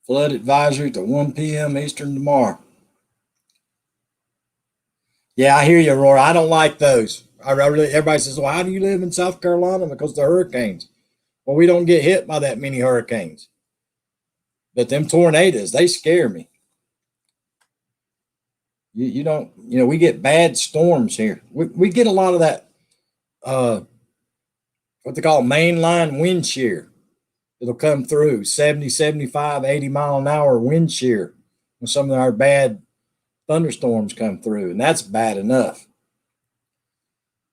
Flood advisory to 1 p.m. Eastern tomorrow. Yeah, I hear you, Roy. I don't like those. Everybody says, well, how do you live in South Carolina? Because of the hurricanes. Well, we don't get hit by that many hurricanes. But them tornadoes, they scare me. You don't, we get bad storms here. We get a lot of that, what they call mainline wind shear. It'll come through 70, 75, 80 mile an hour wind shear when some of our bad thunderstorms come through, and that's bad enough.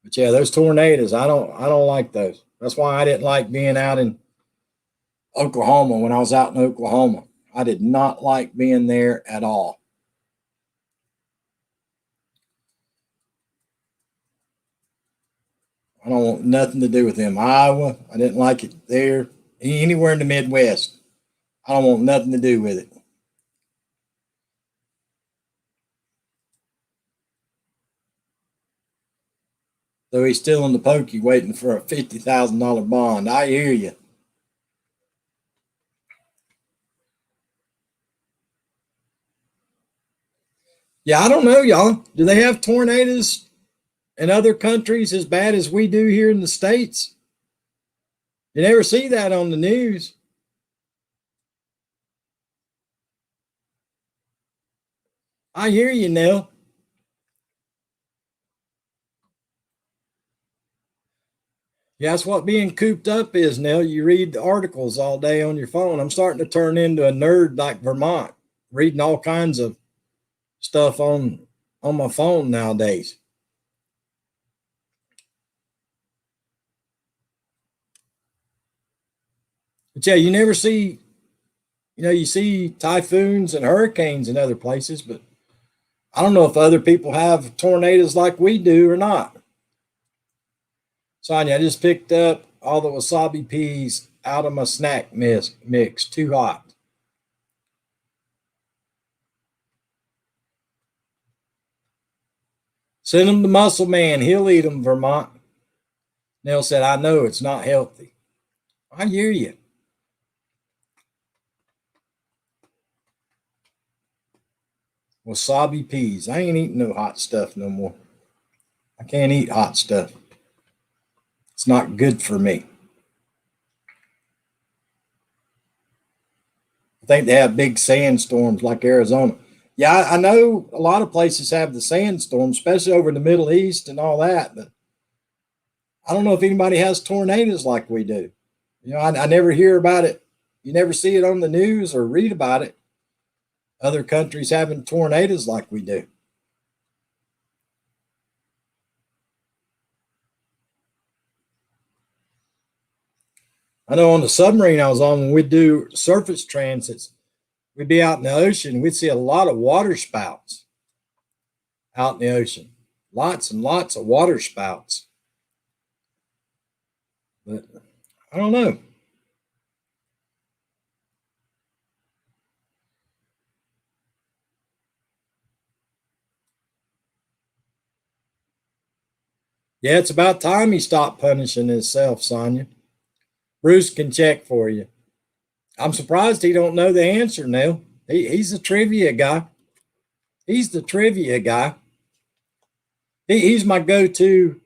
But yeah, those tornadoes, I don't like those. That's why I didn't like being out in Oklahoma when I was out in Oklahoma. I did not like being there at all. I don't want nothing to do with them. Iowa, I didn't like it there. Anywhere in the Midwest, I don't want nothing to do with it. So he's still in the pokey waiting for a $50,000 bond. I hear you. Yeah, I don't know, y'all. Do they have tornadoes in other countries as bad as we do here in the States? You never see that on the news. I hear you, Nell. Yeah, that's what being cooped up is, Nell. You read the articles all day on your phone. I'm starting to turn into a nerd like Vermont, reading all kinds of stuff on my phone nowadays. But yeah, you never see, you see typhoons and hurricanes in other places, but I don't know if other people have tornadoes like we do or not. Sonia, I just picked up all the wasabi peas out of my snack mix. Too hot. Send them to Muscle Man. He'll eat them, Vermont. Nell said, I know it's not healthy. I hear you. Wasabi peas. I ain't eating no hot stuff no more. I can't eat hot stuff. It's not good for me. I think they have big sandstorms like Arizona. Yeah, I know a lot of places have the sandstorms, especially over in the Middle East and all that. But I don't know if anybody has tornadoes like we do. You know, I never hear about it. You never see it on the news or read about it. Other countries having tornadoes like we do. I know on the submarine I was on, when we'd do surface transits, we'd be out in the ocean. We'd see a lot of water spouts out in the ocean. Lots and lots of water spouts. But I don't know. Yeah, it's about time he stopped punishing himself, Sonia. Bruce can check for you. I'm surprised he don't know the answer now. He's the trivia guy. He's the trivia guy. He's my go-to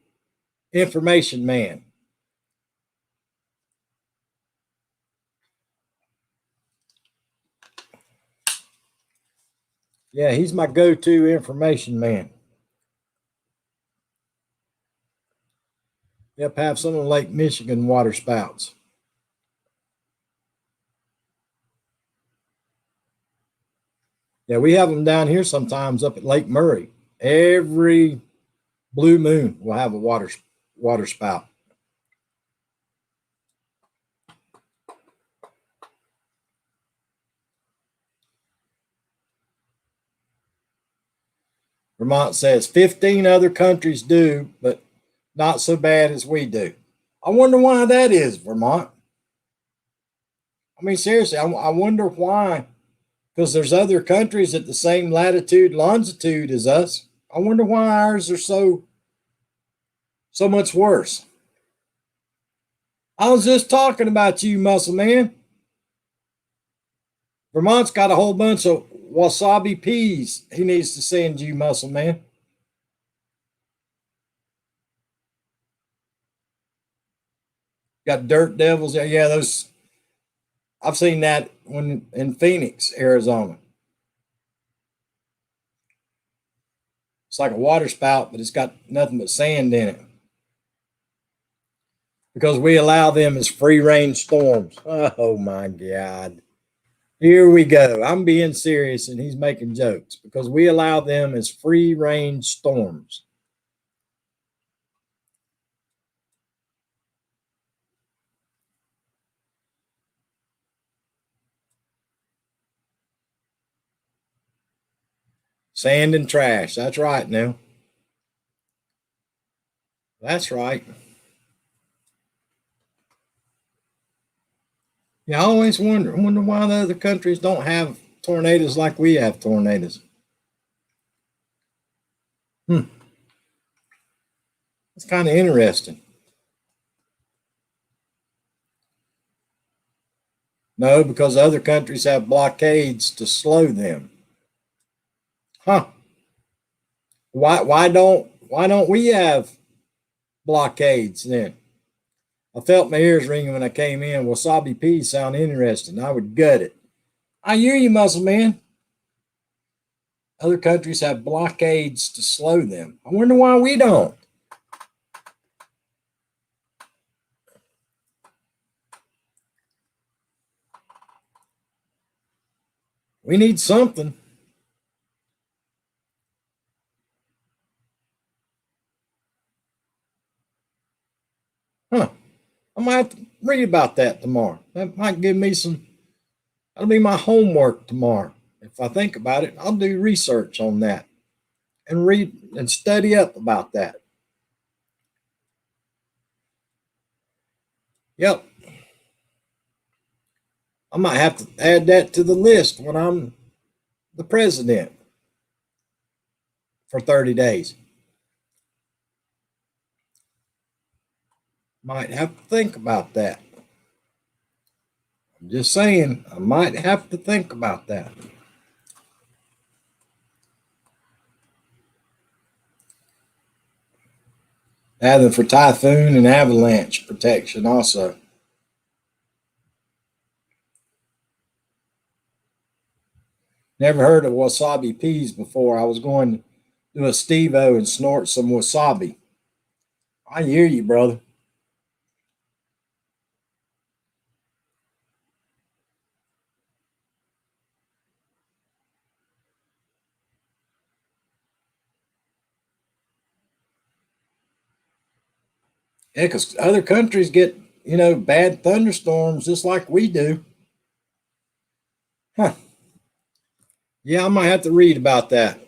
information man. Yeah, he's my go-to information man. Yep, have some of the Lake Michigan water spouts. Yeah, we have them down here sometimes up at Lake Murray. Every blue moon we'll have a water spout. Vermont says 15 other countries do, but not so bad as we do. I wonder why that is, Vermont. I mean, seriously, I wonder why. Because there's other countries at the same latitude, longitude as us. I wonder why ours are so much worse. I was just talking about you, muscle man. Vermont's got a whole bunch of wasabi peas he needs to send you, muscle man. Got dirt devils there. Yeah, those. I've seen that when in Phoenix, Arizona. It's like a water spout, but it's got nothing but sand in it. Because we allow them as free range storms. Oh my God. Here we go. I'm being serious and he's making jokes because we allow them as free range storms. Sand and trash. That's right now. That's right. Yeah, I always wonder why the other countries don't have tornadoes like we have tornadoes. Hmm. It's kind of interesting. No, because other countries have blockades to slow them. Huh. Why don't we have blockades then? I felt my ears ringing when I came in. Wasabi peas sound interesting. I would gut it. I hear you, muscle man. Other countries have blockades to slow them. I wonder why we don't. We need something. Huh. I might have to read about that tomorrow. That might give me some, that'll be my homework tomorrow. If I think about it, I'll do research on that and read and study up about that. Yep. I might have to add that to the list when I'm the president for 30 days. Might have to think about that. I'm just saying, I might have to think about that. Have them for typhoon and avalanche protection also. Never heard of wasabi peas before. I was going to do a Steve-O and snort some wasabi. I hear you, brother. Yeah, because other countries get, bad thunderstorms just like we do. Huh. Yeah, I might have to read about that.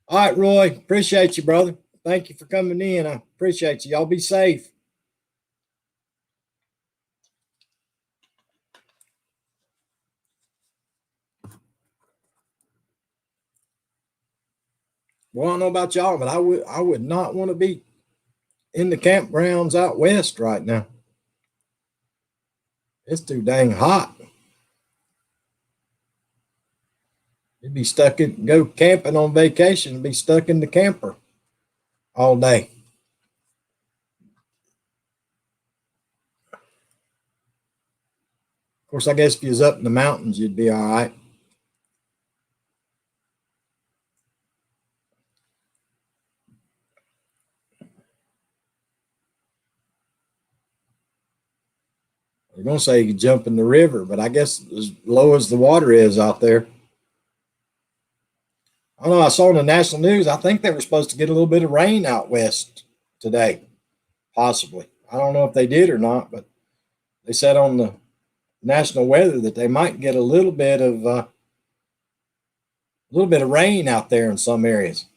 All right, Roy. Appreciate you, brother. Thank you for coming in. I appreciate you. Y'all be safe. Well, I don't know about y'all, but I would not want to be in the campgrounds out west right now. It's too dang hot. You'd be go camping on vacation and be stuck in the camper all day. Of course, I guess if you was up in the mountains, you'd be all right. They're going to say you could jump in the river, but I guess as low as the water is out there. I don't know. I saw in the national news, I think they were supposed to get a little bit of rain out west today, possibly. I don't know if they did or not, but they said on the national weather that they might get a little bit of rain out there in some areas.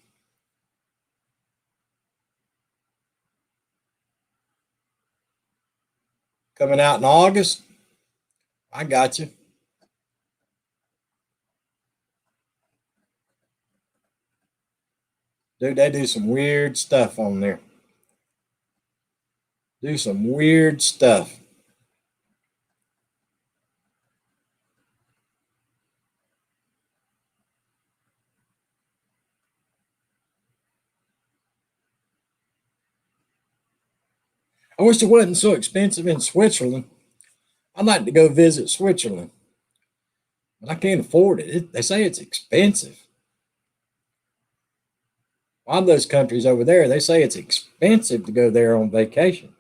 Coming out in August. I got you. Dude, they do some weird stuff on there. Do some weird stuff. I wish it wasn't so expensive in Switzerland. I'd like to go visit Switzerland, but I can't afford it. They say it's expensive. A lot of those countries over there, they say it's expensive to go there on vacation.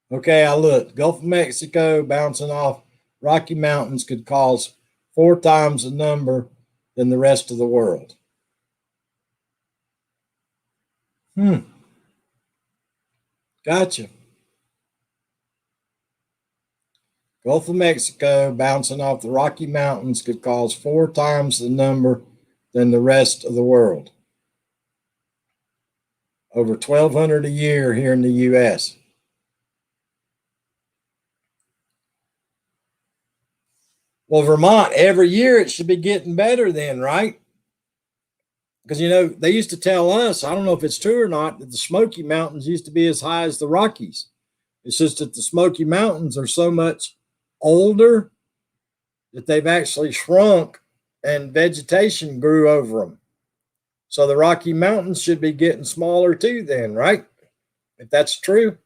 Okay, I looked. Gulf of Mexico bouncing off Rocky Mountains could cause 4 times the number than the rest of the world. Gotcha. Gulf of Mexico bouncing off the Rocky Mountains could cause 4 times the number than the rest of the world. Over 1,200 a year here in the U.S. Well, Vermont, every year it should be getting better then, right? Because, they used to tell us, I don't know if it's true or not, that the Smoky Mountains used to be as high as the Rockies. It's just that the Smoky Mountains are so much older that they've actually shrunk and vegetation grew over them. So the Rocky Mountains should be getting smaller too, then, right? If that's true.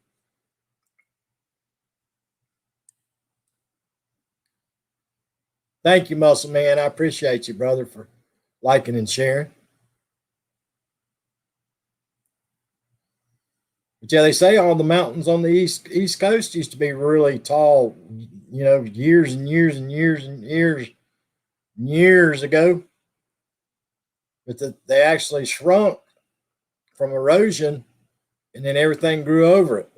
Thank you, Muscle Man. I appreciate you, brother, for liking and sharing. But yeah, they say all the mountains on the east coast used to be really tall, years and years and years and years and years ago. But they actually shrunk from erosion, and then everything grew over it.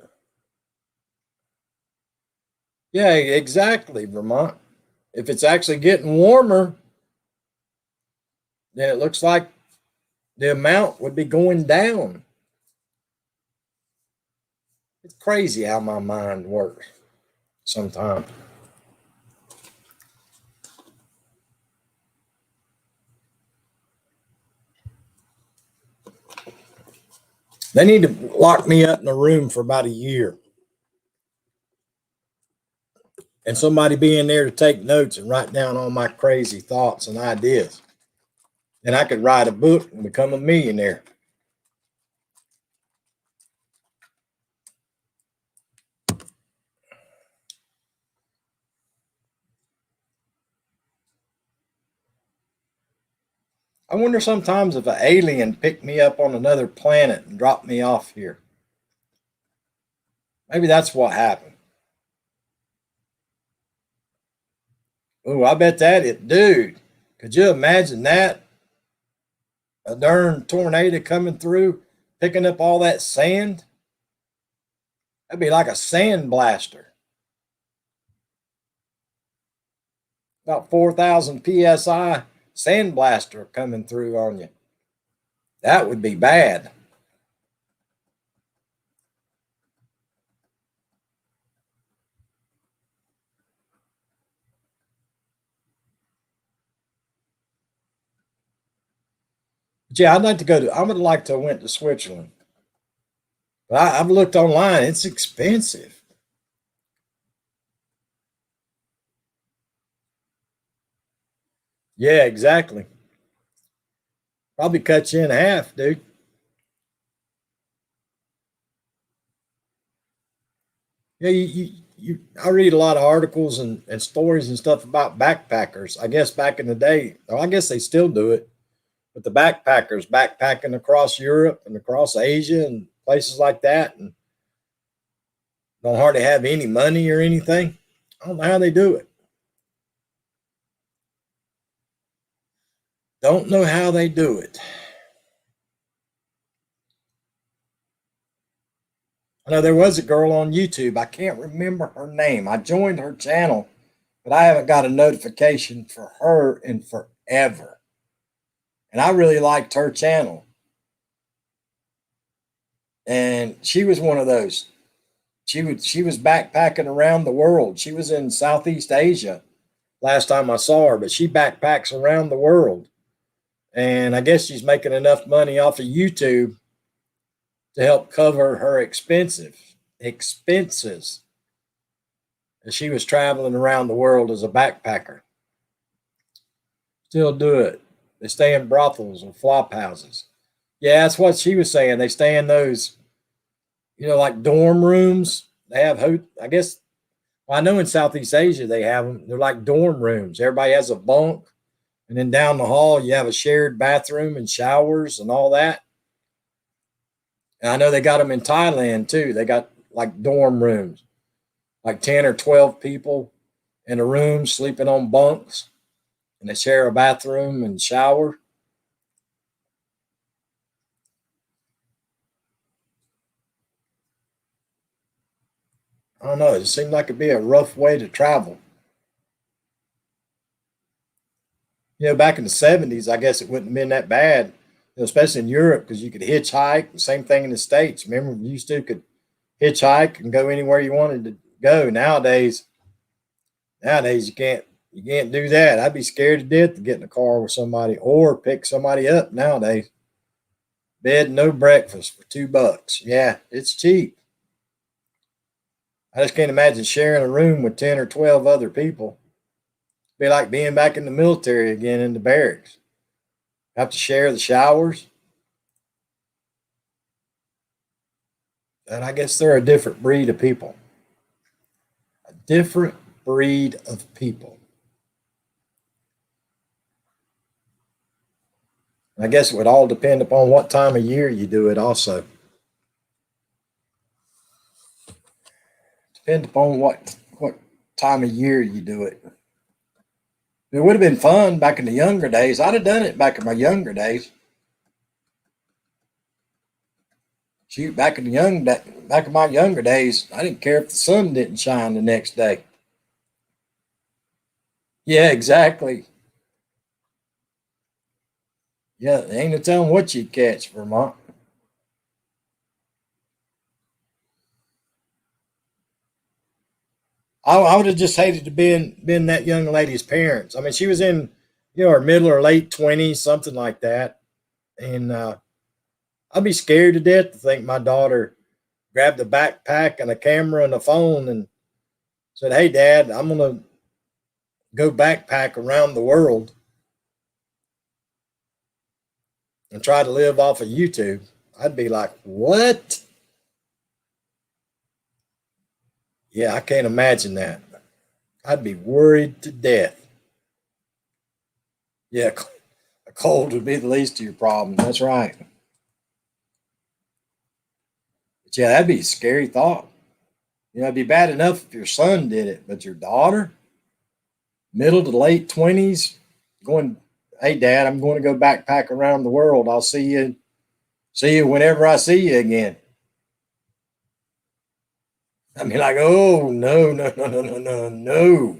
Yeah, exactly, Vermont. If it's actually getting warmer, then it looks like the amount would be going down. It's crazy how my mind works sometimes. They need to lock me up in a room for about a year. And somebody be in there to take notes and write down all my crazy thoughts and ideas. Then I could write a book and become a millionaire. I wonder sometimes if an alien picked me up on another planet and dropped me off here. Maybe that's what happened. Oh, I bet that it, dude. Could you imagine that? A darn tornado coming through, picking up all that sand? That'd be like a sand blaster. About 4,000 psi sand blaster coming through on you. That would be bad. But yeah, I'd like to go to. I would like to have went to Switzerland, but I've looked online. It's expensive. Yeah, exactly. Probably cut you in half, dude. Yeah, I read a lot of articles and stories and stuff about backpackers. I guess back in the day, or I guess they still do it, but the backpackers backpacking across Europe and across Asia and places like that, and don't hardly have any money or anything. I don't know how they do it. Don't know how they do it. I know there was a girl on YouTube. I can't remember her name. I joined her channel, but I haven't got a notification for her in forever. And I really liked her channel. And she was one of those. She was backpacking around the world. She was in Southeast Asia last time I saw her, but she backpacks around the world. And I guess she's making enough money off of YouTube to help cover her expenses as she was traveling around the world as a backpacker. Still do it. They stay in brothels and flop houses. Yeah, that's what she was saying. They stay in those, like dorm rooms. They have, I guess, well, I know in Southeast Asia they have them. They're like dorm rooms. Everybody has a bunk, and then down the hall you have a shared bathroom and showers and all that. And I know they got them in Thailand too. They got like dorm rooms, like 10 or 12 people in a room sleeping on bunks, and they share a bathroom and shower. I don't know. It seemed like it'd be a rough way to travel. Back in the 70s, I guess it wouldn't have been that bad, especially in Europe, because you could hitchhike. Same thing in the States. Remember, you used to could hitchhike and go anywhere you wanted to go. Nowadays you can't do that. I'd be scared to death to get in a car with somebody or pick somebody up nowadays. Bed, no breakfast for $2. Yeah, it's cheap. I just can't imagine sharing a room with 10 or 12 other people. It'd be like being back in the military again in the barracks. Have to share the showers. And I guess they're a different breed of people. A different breed of people. I guess it would all depend upon what time of year you do it also. Depend upon what time of year you do it. It would have been fun back in the younger days. I'd have done it back in my younger days. Shoot, back in my younger days, I didn't care if the sun didn't shine the next day. Yeah, exactly. Yeah, ain't no telling what you'd catch, Vermont. I would have just hated to been that young lady's parents. I mean, she was in her middle or late 20s, something like that, and I'd be scared to death to think my daughter grabbed a backpack and a camera and a phone and said, "Hey, Dad, I'm gonna go backpack around the world." and try to live off of YouTube, I'd be like, what? Yeah, I can't imagine that. I'd be worried to death. Yeah, a cold would be the least of your problems. That's right. But yeah, that'd be a scary thought. You know, it'd be bad enough if your son did it, but your daughter, middle to late 20s, going, hey, Dad, I'm going to go backpack around the world. I'll see you whenever I see you again. I mean, like, oh, no, no, no, no, no, no, no.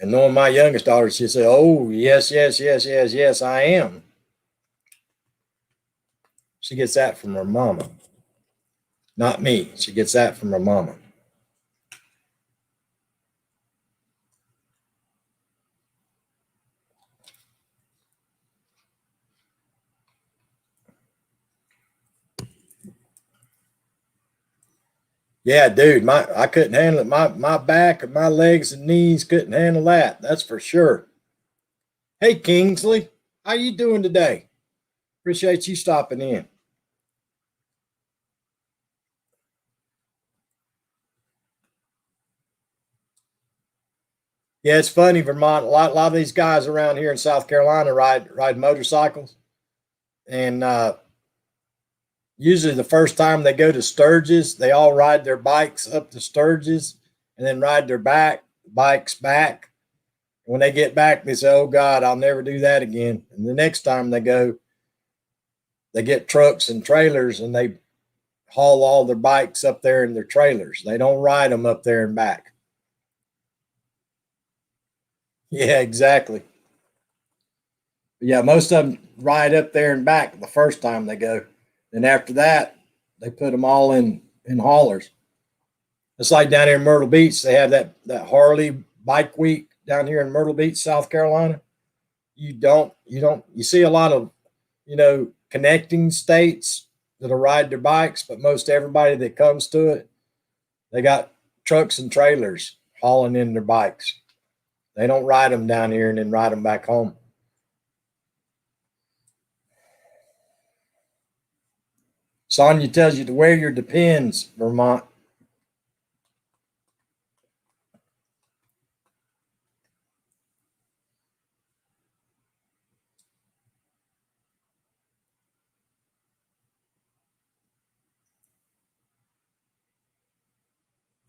And knowing my youngest daughter, she'd say, oh, yes, yes, yes, yes, yes, I am. She gets that from her mama, not me. She gets that from her mama. Yeah, dude, I couldn't handle it. My back and my legs and knees couldn't handle that. That's for sure. Hey, Kingsley, how you doing today? Appreciate you stopping in. Yeah, it's funny, Vermont. A lot of these guys around here in South Carolina ride motorcycles, and usually the first time they go to Sturgis, they all ride their bikes up to Sturgis and then ride their bikes back. When they get back, they say, "Oh God, I'll never do that again." And the next time they go, they get trucks and trailers and they haul all their bikes up there in their trailers. They don't ride them up there and back. Yeah, exactly. Yeah, most of them ride up there and back the first time they go. Then after that, they put them all in haulers. It's like down here in Myrtle Beach, they have that Harley Bike Week down here in Myrtle Beach, South Carolina. You see a lot of connecting states that'll ride their bikes, but most everybody that comes to it, they got trucks and trailers hauling in their bikes. They don't ride them down here and then ride them back home. Sonya tells you to wear your Depends, Vermont.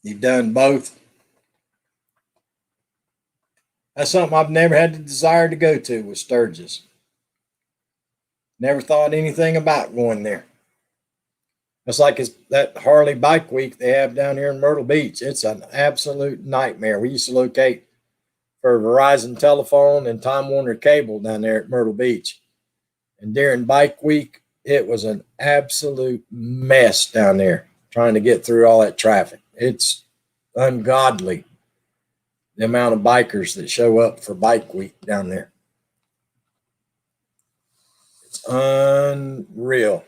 You've done both. That's something I've never had the desire to go to with Sturgis. Never thought anything about going there. It's like that Harley Bike Week they have down here in Myrtle Beach. It's an absolute nightmare. We used to locate for Verizon Telephone and Time Warner Cable down there at Myrtle Beach. And during Bike Week, it was an absolute mess down there trying to get through all that traffic. It's ungodly the amount of bikers that show up for Bike Week down there. It's unreal.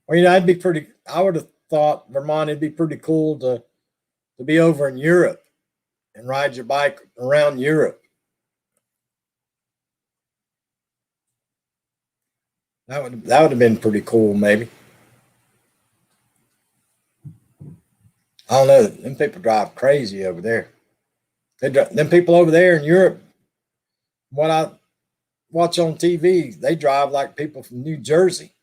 Well, I'd be pretty. I would have thought Vermont would be pretty cool to be over in Europe and ride your bike around Europe. That would have been pretty cool, maybe. I don't know. Them people drive crazy over there. Them people over there in Europe. What I watch on TV, they drive like people from New Jersey.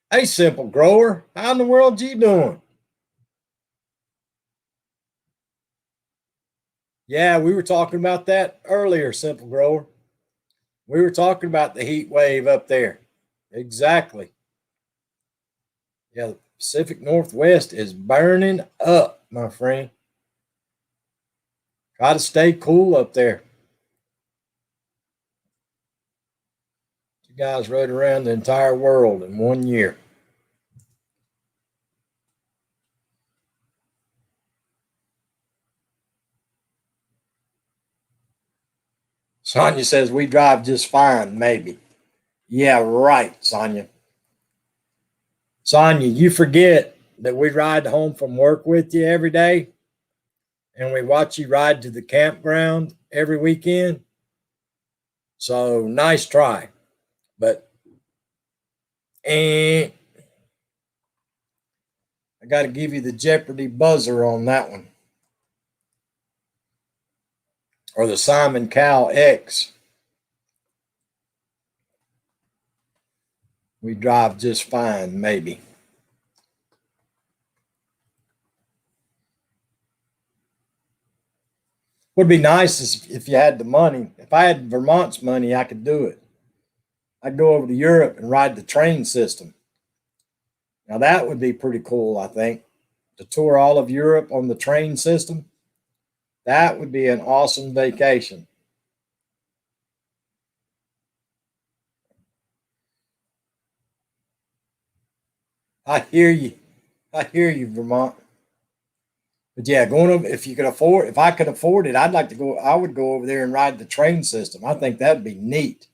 Hey, Simple Grower, how in the world you doing? Yeah, we were talking about that earlier, Simple Grower. We were talking about the heat wave up there. Exactly. Yeah, the Pacific Northwest is burning up, my friend. Try to stay cool up there. You guys rode around the entire world in 1 year. Sonia says we drive just fine, maybe. Yeah, right, Sonia. Sonia, you forget that we ride home from work with you every day and we watch you ride to the campground every weekend. So nice try. But I got to give you the Jeopardy buzzer on that one. Or the Simon Cowell X. We drive just fine, maybe. Would be nice is if you had the money. If I had Vermont's money, I could do it. I'd go over to Europe and ride the train system. Now that would be pretty cool, I think, to tour all of Europe on the train system. That would be an awesome vacation. I hear you. I hear you, Vermont. But yeah, going over if I could afford it, I'd like to go. I would go over there and ride the train system. I think that'd be neat.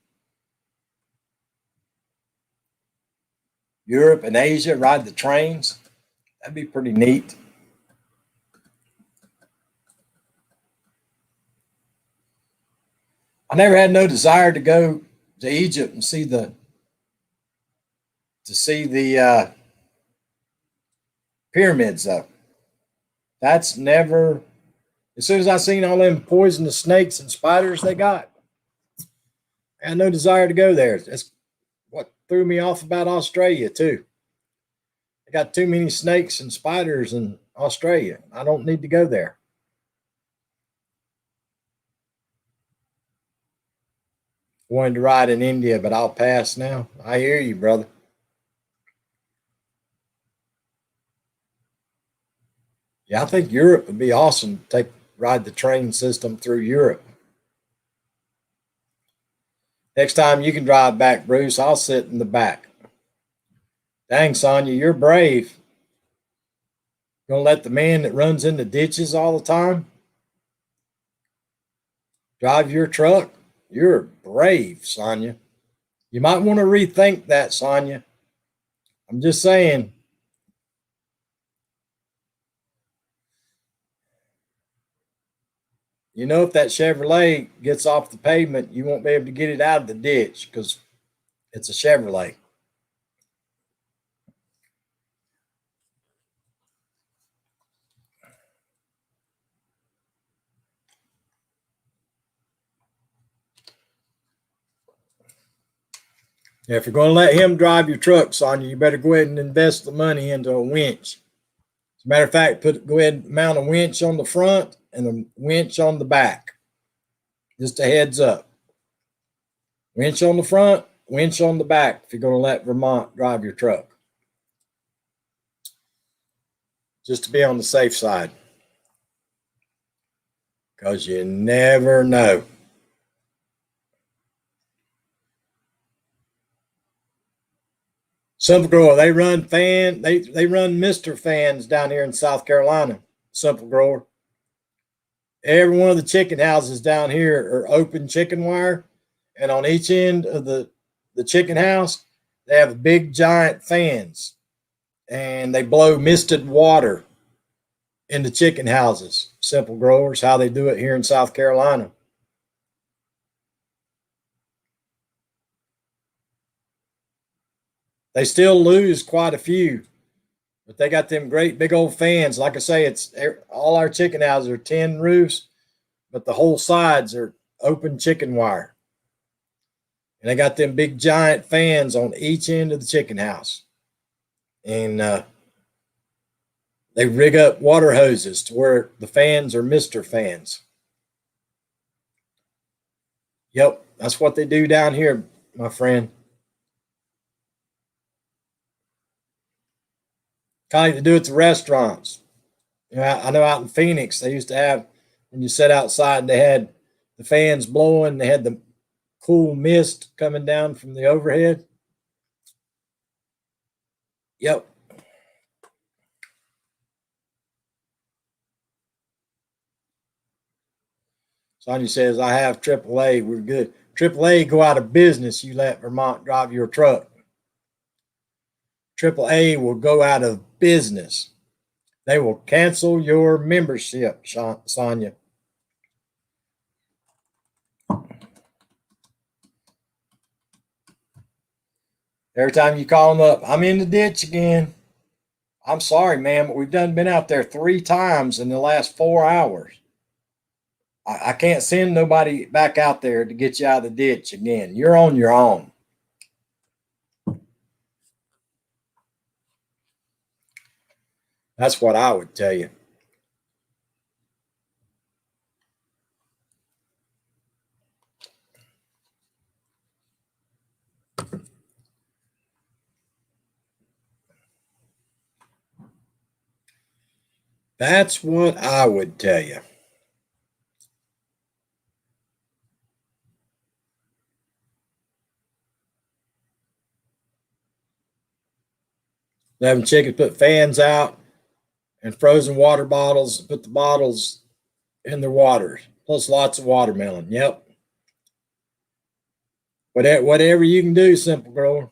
Europe and Asia, ride the trains. That'd be pretty neat. I never had no desire to go to Egypt and see the pyramids though. That's never. As soon as I seen all them poisonous snakes and spiders they got, I had no desire to go there. That's what threw me off about Australia too. They got too many snakes and spiders in Australia. I don't need to go there. Wanted to ride in India, but I'll pass now. I hear you, brother. Yeah, I think Europe would be awesome. Ride the train system through Europe. Next time you can drive back, Bruce. I'll sit in the back. Dang, Sonia, you're brave. Gonna let the man that runs into ditches all the time drive your truck? You're brave, Sonia. You might want to rethink that, Sonia. I'm just saying. You know, if that Chevrolet gets off the pavement, you won't be able to get it out of the ditch because it's a Chevrolet. Yeah, if you're going to let him drive your truck, Sonia, you better go ahead and invest the money into a winch. As a matter of fact, go ahead and mount a winch on the front and a winch on the back. Just a heads up. Winch on the front, winch on the back if you're going to let Vermont drive your truck. Just to be on the safe side. Because you never know. Simple Grower, they run Mr. Fans down here in South Carolina. Simple Grower. Every one of the chicken houses down here are open chicken wire, and on each end of the chicken house, they have big giant fans, and they blow misted water in the chicken houses. Simple Growers, how they do it here in South Carolina. They still lose quite a few, but they got them great big old fans. Like I say, it's all our chicken houses are tin roofs, but the whole sides are open chicken wire. And they got them big giant fans on each end of the chicken house. And they rig up water hoses to where the fans are Mr. Fans. Yep, that's what they do down here, my friend. Kind of like they do at the restaurants. You know, I know out in Phoenix, they used to have, when you sat outside, they had the fans blowing, they had the cool mist coming down from the overhead. Yep. Sonia says, I have AAA. We're good. AAA go out of business. You let Vermont drive your truck. AAA will go out of business. They will cancel your membership, Sonia. Every time you call them up, I'm in the ditch again. I'm sorry, man, but we've been out there 3 times in the last 4 hours. I can't send nobody back out there to get you out of the ditch again. You're on your own. That's what I would tell you. That's what I would tell you. Having chickens put fans out and frozen water bottles, put the bottles in their water, plus lots of watermelon. Yep. Whatever you can do, simple grower.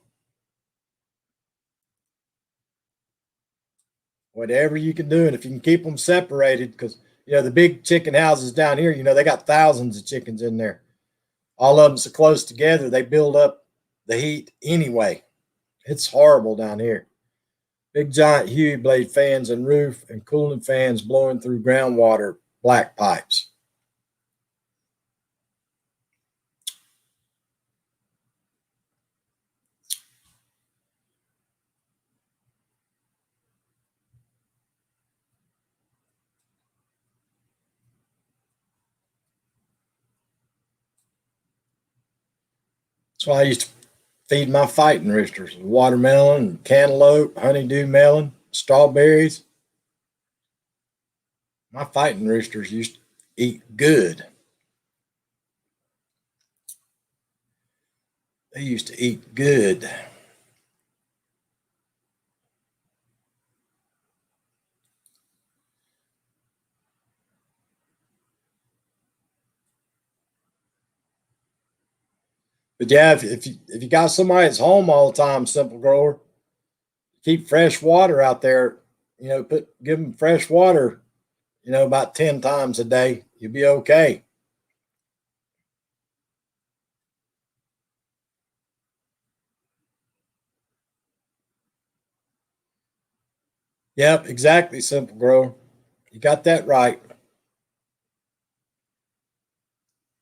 Whatever you can do. And if you can keep them separated, because, the big chicken houses down here, they got thousands of chickens in there. All of them so close together, they build up the heat anyway. It's horrible down here. Big giant Huey blade fans and roof and cooling fans blowing through groundwater black pipes. That's why I used to feed my fighting roosters watermelon, cantaloupe, honeydew melon, strawberries. My fighting roosters used to eat good. They used to eat good. But yeah, if you got somebody that's home all the time, simple grower, keep fresh water out there. Give them fresh water. About 10 times a day, you'll be okay. Yep, exactly, simple grower. You got that right.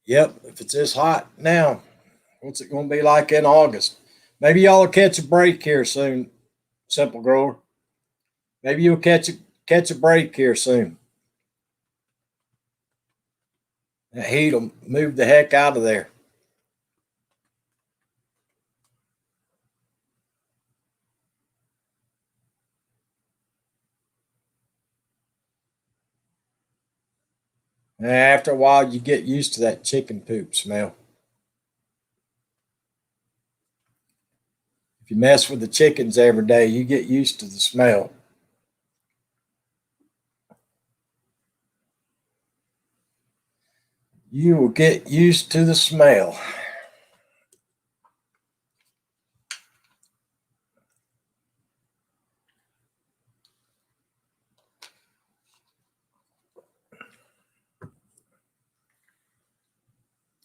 Yep, if it's this hot now, what's it going to be like in August? Maybe y'all will catch a break here soon, simple grower. Maybe you'll catch a break here soon. That heat will move the heck out of there. And after a while, you get used to that chicken poop smell. If you mess with the chickens every day, you get used to the smell. You will get used to the smell.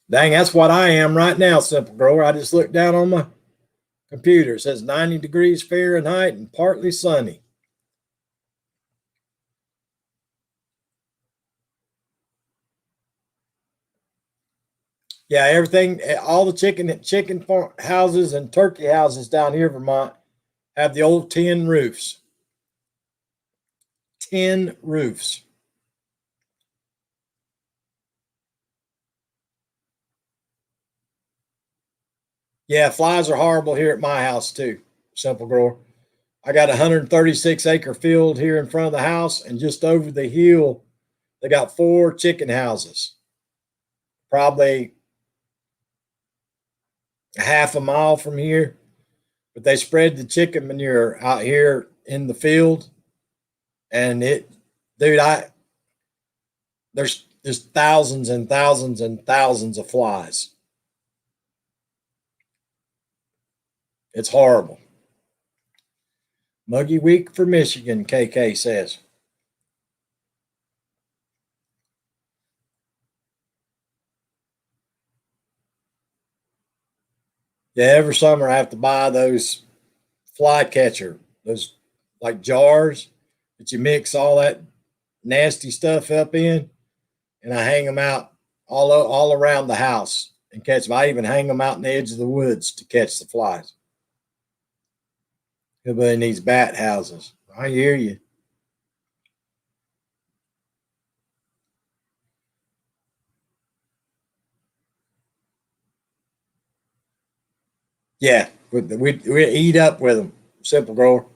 Dang, that's what I am right now, simple grower. I just looked down on my computer. It says 90 degrees Fahrenheit and partly sunny. Yeah, everything, all the chicken houses and turkey houses down here, Vermont, have the old tin roofs. Tin roofs. Yeah, flies are horrible here at my house too. Simple grower. I got a 136-acre field here in front of the house, and just over the hill, they got 4 chicken houses. Probably a half a mile from here, but they spread the chicken manure out here in the field, and dude, there's thousands and thousands and thousands of flies. It's horrible. Muggy week for Michigan, KK says. Yeah, every summer I have to buy those fly catcher, those like jars that you mix all that nasty stuff up in, and I hang them out all around the house and catch them. I even hang them out in the edge of the woods to catch the flies. Everybody needs bat houses. I hear you. Yeah, we eat up with them. Simple grower.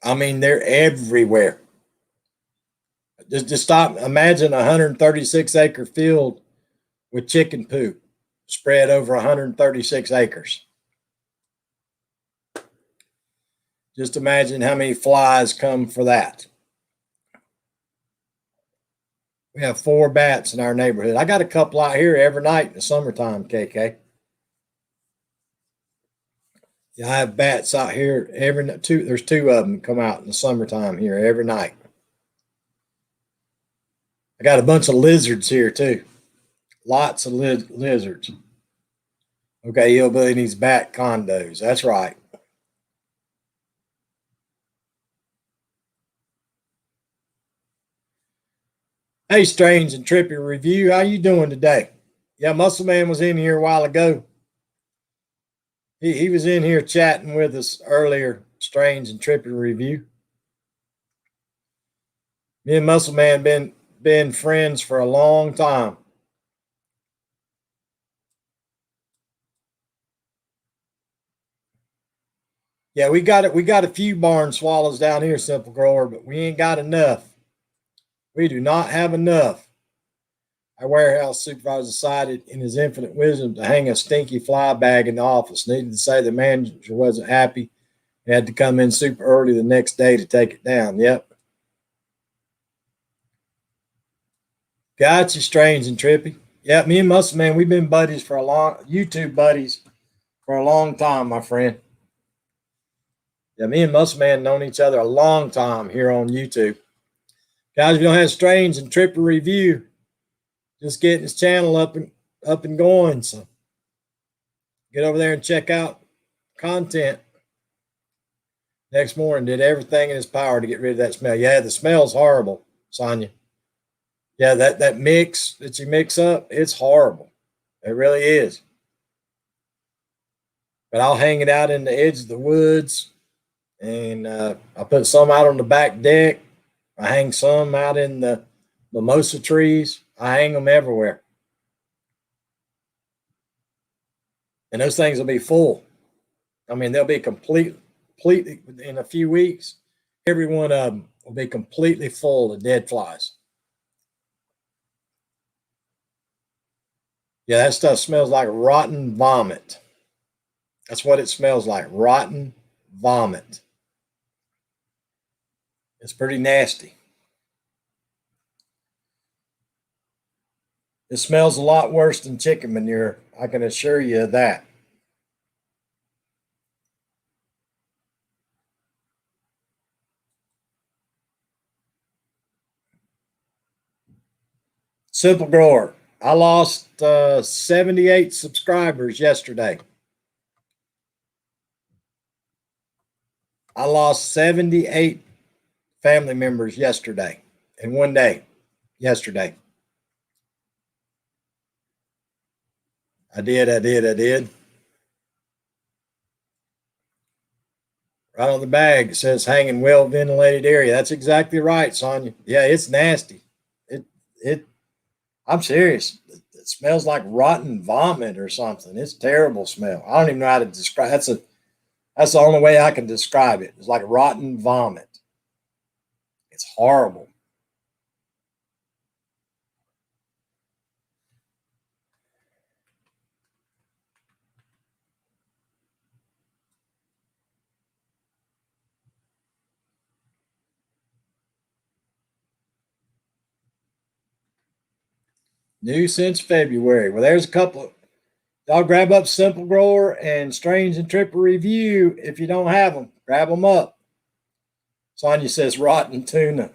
I mean, they're everywhere. Just stop. Imagine a 136-acre field with chicken poop spread over 136 acres. Just imagine how many flies come for that. We have 4 bats in our neighborhood. I got a couple out here every night in the summertime, KK. Yeah, I have bats out here every two. There's 2 of them come out in the summertime here every night. I got a bunch of lizards here too. Lots of lizards. Okay, hillbilly needs bat condos. That's right. Hey, Strange and Trippy Review, how you doing today? Yeah, Muscle Man was in here a while ago. He was in here chatting with us earlier. Strange and Trippy Review. Me and Muscle Man been friends for a long time. Yeah, we got it. We got a few barn swallows down here, Simple Grower, but we ain't got enough. We do not have enough. Our warehouse supervisor decided, in his infinite wisdom, to hang a stinky fly bag in the office. Needed to say the manager wasn't happy. He had to come in super early the next day to take it down. Yep. Gotcha, Strange and Trippy. Yeah, me and Muscle Man, we've been buddies for a long YouTube buddies for a long time, my friend. Yeah, me and Muscle Man known each other a long time here on YouTube. Guys, if you don't have Strange and Trippy Review, just getting his channel up and going. So get over there and check out content. Next morning, did everything in his power to get rid of that smell. Yeah, the smell's horrible, Sonia. Yeah, that mix that you mix up, it's horrible. It really is. But I'll hang it out in the edge of the woods, and I put some out on the back deck. I hang some out in the mimosa trees. I hang them everywhere. And those things will be full. I mean, they'll be completely in a few weeks. Every one of them will be completely full of dead flies. Yeah, that stuff smells like rotten vomit. That's what it smells like, rotten vomit. It's pretty nasty. It smells a lot worse than chicken manure. I can assure you of that. Simple Grower. I lost 78 subscribers yesterday. I lost 78 family members yesterday in one day. Yesterday. I did. Right on the bag, it says hanging well ventilated area. That's exactly right, Sonia. Yeah, it's nasty. It I'm serious. It smells like rotten vomit or something. It's a terrible smell. I don't even know how to describe. That's the only way I can describe it. It's like rotten vomit. It's horrible. New since February. Well, there's a couple. Y'all grab up Simple Grower and Strange and Trippy Review if you don't have them. Grab them up. Sonia says rotten tuna.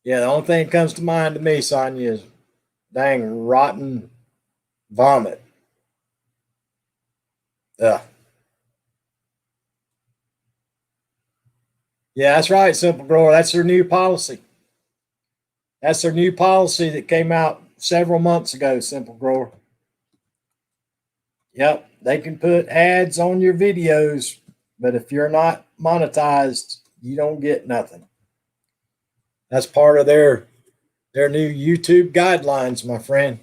Yeah, the only thing that comes to mind to me, Sonia, is dang rotten vomit. Ugh. Yeah, that's right, Simple Grower. That's their new policy. That's their new policy that came out several months ago, Simple Grower. Yep, they can put ads on your videos, but if you're not monetized, you don't get nothing. That's part of their new YouTube guidelines, my friend.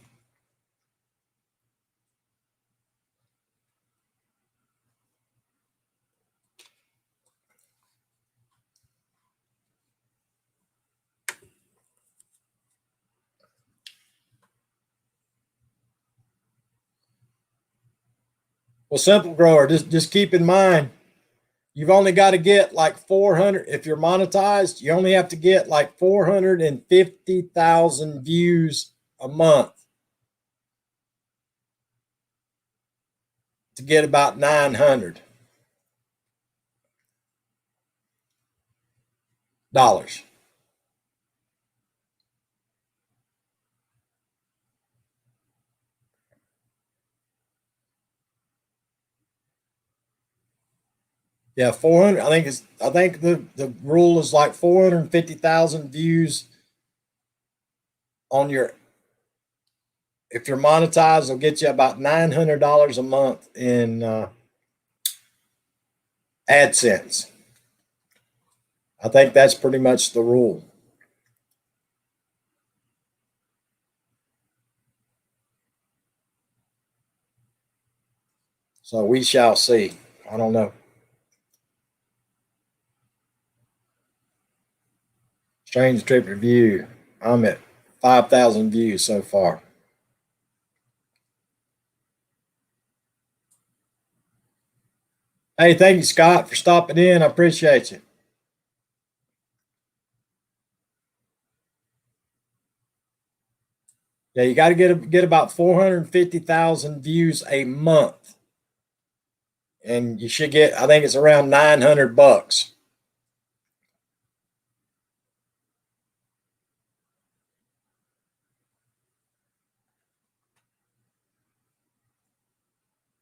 Well, Simple Grower, just keep in mind, you've only got to get like 400. If you're monetized, you only have to get like 450,000 views a month to get about 900 dollars. Yeah, 400. I think the rule is like 450,000 views on your. If you're monetized, it'll get you about $900 a month in AdSense. I think that's pretty much the rule. So we shall see. I don't know. Strange Trip Review. I'm at 5,000 views so far. Hey, thank you, Scott, for stopping in. I appreciate you. Yeah, you got to get about 450,000 views a month, and you should get. I think it's around $900.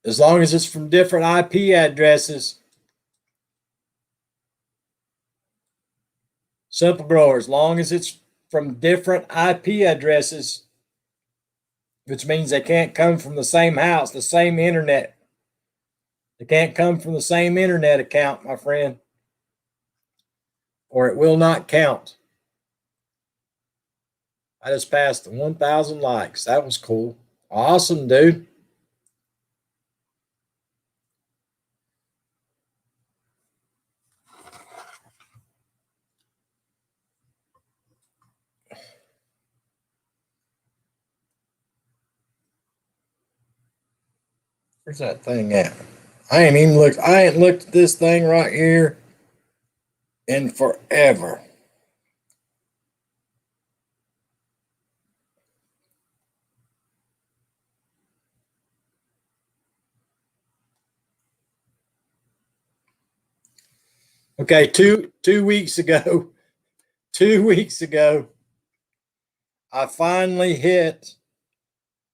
As long as it's from different IP addresses. Simple Grower, as long as it's from different IP addresses, which means they can't come from the same house, the same internet. They can't come from the same internet account, my friend, or it will not count. I just passed the 1,000 likes. That was cool. Awesome, dude. Where's that thing at? I ain't looked at this thing right here in forever. Okay, two weeks ago, 2 weeks ago, I finally hit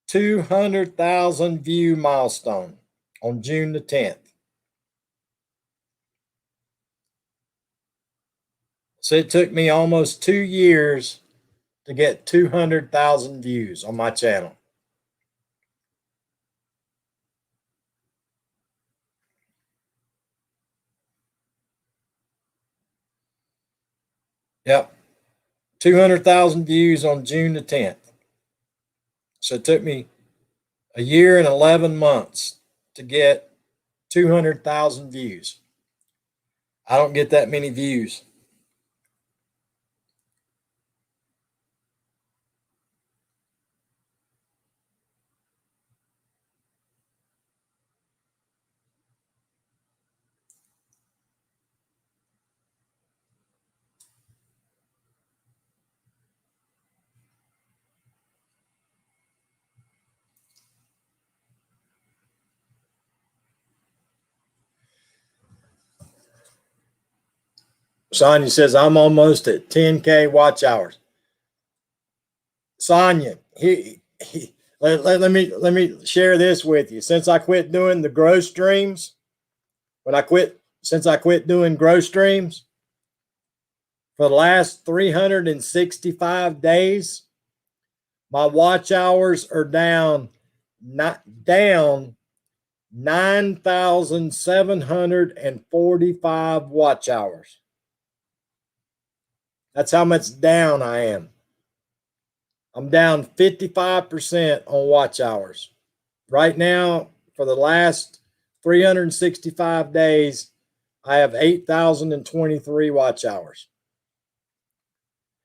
200,000 view milestone on June the 10th. So it took me almost 2 years to get 200,000 views on my channel. Yep. 200,000 views on June the 10th. So it took me a year and 11 months to get 200,000 views. I don't get that many views. Sonia says, I'm almost at 10K watch hours. Sonia, let me share this with you. Since I quit doing the grow streams, since I quit doing grow streams, for the last 365 days, my watch hours are down 9,745 watch hours. That's how much down I am. I'm down 55% on watch hours. Right now, for the last 365 days, I have 8,023 watch hours.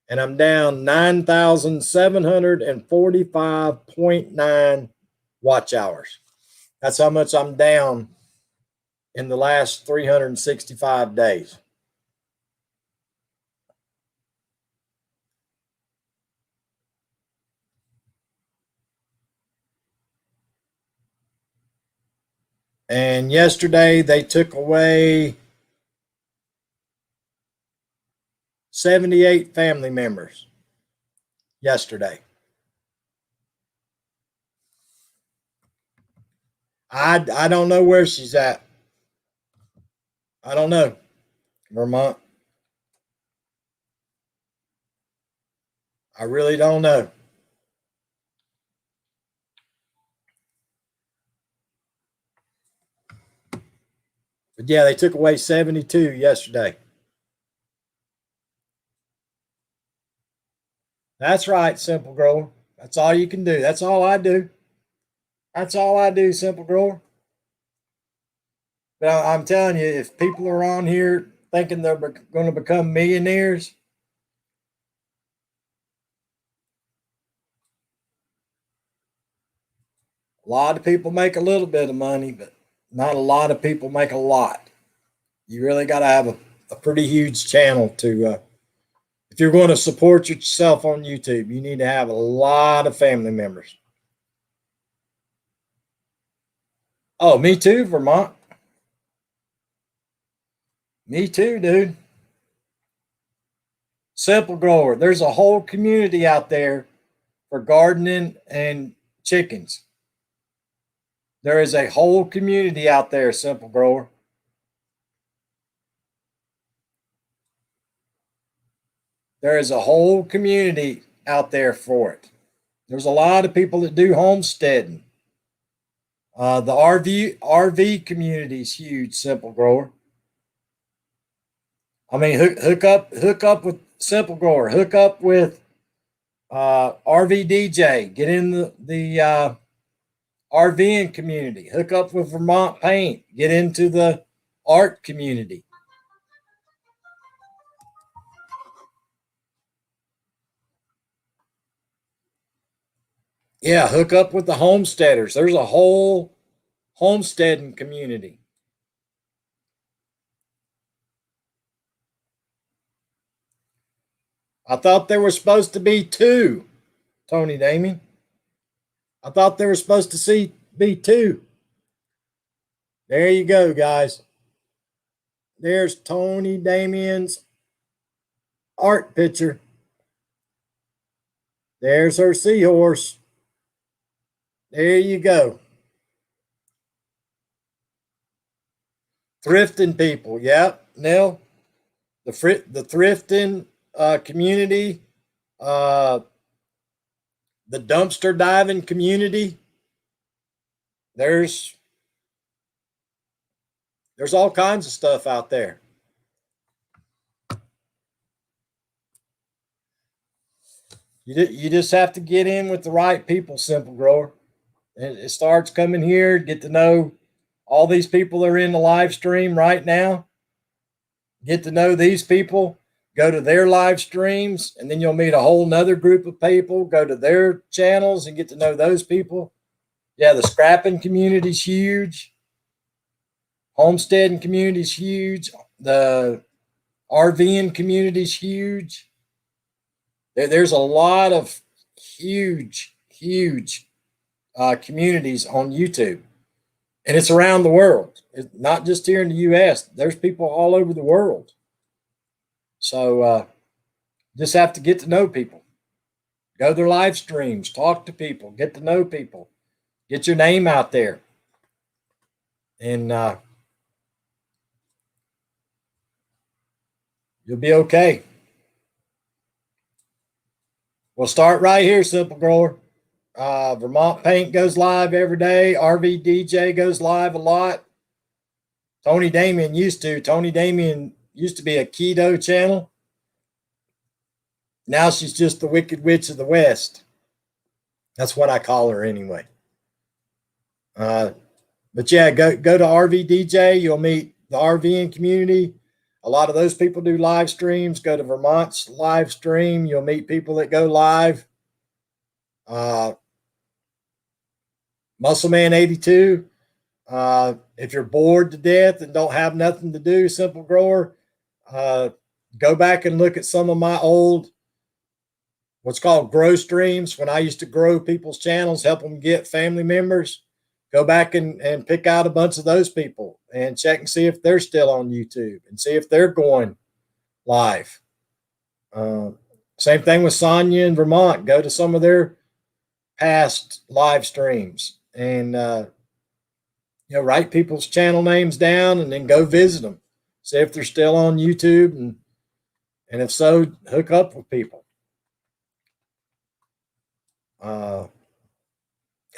And I'm down 9,745.9 watch hours. That's how much I'm down in the last 365 days. And yesterday they took away 78 family members. Yesterday. I don't know where she's at. I don't know. Vermont. I really don't know. But yeah, they took away 72 yesterday. That's right, Simple Grower. That's all you can do. That's all I do. That's all I do, Simple Grower. But I'm telling you, if people are on here thinking they're going to become millionaires, a lot of people make a little bit of money, but not a lot of people make a lot. You really got to have a pretty huge channel to, if you're going to support yourself on YouTube, you need to have a lot of family members. Oh, me too, Vermont. Me too, dude. Simple Grower. There's a whole community out there for gardening and chickens. There is a whole community out there, Simple Grower. There is a whole community out there for it. There's a lot of people that do homesteading. The RV community is huge, Simple Grower. I mean, hook up with Simple Grower. Hook up with RV DJ. Get in the RVing community. Hook up with Vermont Paint. Get into the art community. Yeah, hook up with the homesteaders. There's a whole homesteading community. I thought there were supposed to be two, Tony Damien. I thought there were supposed to be two. There you go, guys. There's Tony Damien's art picture. There's her seahorse. There you go. Thrifting people. Yep, Nell. The thrifting community, the dumpster diving community. There's all kinds of stuff out there. You just have to get in with the right people, Simple Grower. It starts coming here, get to know all these people that are in the live stream right now. Get to know these people, go to their live streams, and then you'll meet a whole nother group of people. Go to their channels and get to know those people. Yeah, the scrapping community is huge. Homesteading community is huge. The RVing community is huge. There's a lot of huge communities on YouTube. And it's around the world. It's not just here in the U.S. There's people all over the world. So just have to get to know people. Go to their live streams, talk to people, get to know people, get your name out there. And you'll be okay. We'll start right here, Simple Grower. Vermont Paint goes live every day. RV DJ goes live a lot. Tony Damien used to. Tony Damien used to be a keto channel. Now she's just the Wicked Witch of the West. That's what I call her anyway. But yeah, go to RV DJ. You'll meet the RVing community. A lot of those people do live streams. Go to Vermont's live stream. You'll meet people that go live. Muscleman 82. If you're bored to death and don't have nothing to do, Simple Grower, go back and look at some of my old, what's called grow streams. When I used to grow people's channels, help them get family members, go back and pick out a bunch of those people and check and see if they're still on YouTube and see if they're going live. Same thing with Sonia in Vermont. Go to some of their past live streams and write people's channel names down and then go visit them, see if they're still on YouTube, and if so, hook up with people.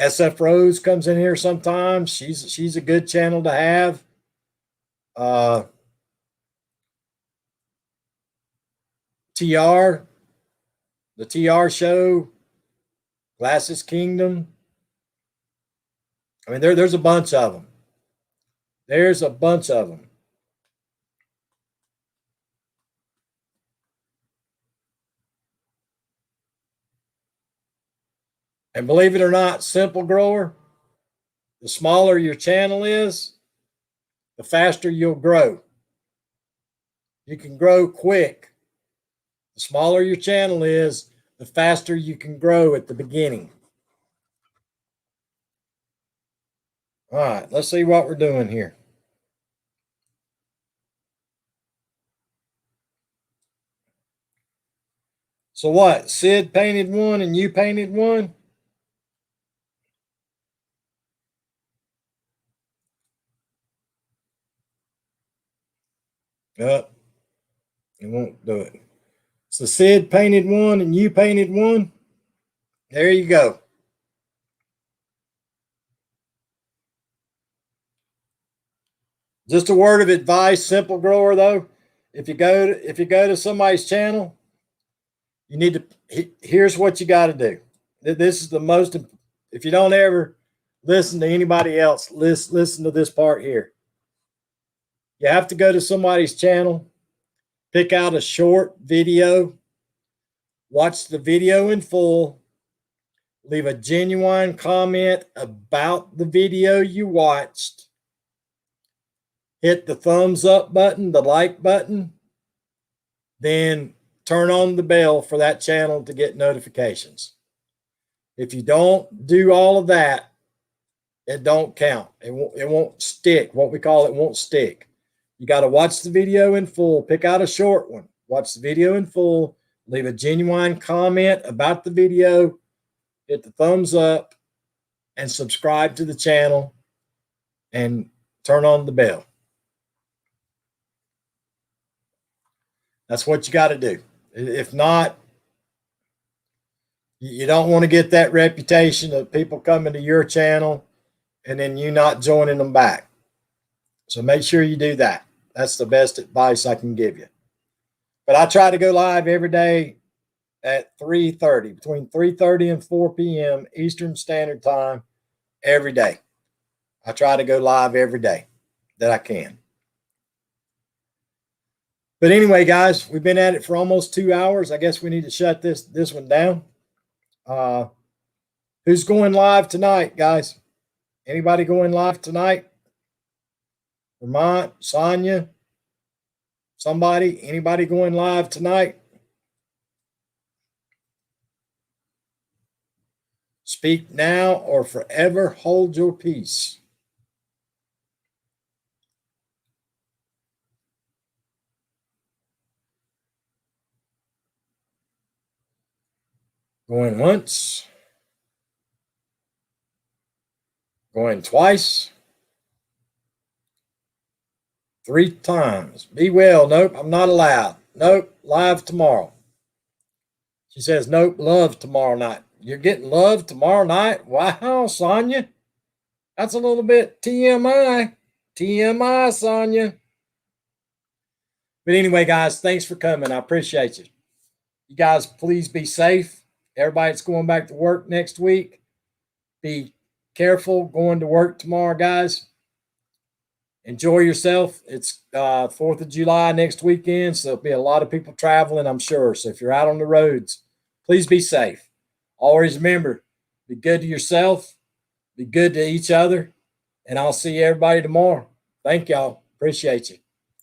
SF Rose comes in here sometimes. She's a good channel to have. TR, the TR show, Glasses Kingdom. I mean, there's a bunch of them. There's a bunch of them. And believe it or not, Simple Grower, the smaller your channel is, the faster you'll grow. You can grow quick. The smaller your channel is, the faster you can grow at the beginning. All right, let's see what we're doing here. So what? Sid painted one and you painted one? It won't do it. So Sid painted one and you painted one. There you go. Just a word of advice, Simple Grower, though. If you go to somebody's channel, you need to. Here's what you got to do. This is the most. If you don't ever listen to anybody else, listen to this part here. You have to go to somebody's channel, pick out a short video, watch the video in full, leave a genuine comment about the video you watched, hit the thumbs up button, the like button, then turn on the bell for that channel to get notifications. If you don't do all of that, it don't count. It won't stick. What we call it won't stick. You got to watch the video in full, pick out a short one, watch the video in full, leave a genuine comment about the video, hit the thumbs up, and subscribe to the channel and turn on the bell. That's what you got to do. If not, you don't want to get that reputation of people coming to your channel and then you not joining them back. So make sure you do that. That's the best advice I can give you. But I try to go live every day at 3:30, between 3:30 and 4 p.m. Eastern Standard Time every day. I try to go live every day that I can. But anyway, guys, we've been at it for almost 2 hours. I guess we need to shut this one down. Who's going live tonight, guys? Anybody going live tonight? Vermont, Sonia, somebody, anybody going live tonight? Speak now or forever hold your peace. Going once. Going twice. 3 times. Be well. Nope, I'm not allowed. Nope, live tomorrow. She says, nope, love tomorrow night. You're getting love tomorrow night? Wow, Sonya. That's a little bit TMI. TMI, Sonya. But anyway, guys, thanks for coming. I appreciate you. You guys, please be safe. Everybody that's going back to work next week, be careful going to work tomorrow, guys. Enjoy yourself. It's 4th of July next weekend, so there'll be a lot of people traveling, I'm sure. So if you're out on the roads, please be safe. Always remember, be good to yourself, be good to each other, and I'll see everybody tomorrow. Thank y'all. Appreciate you.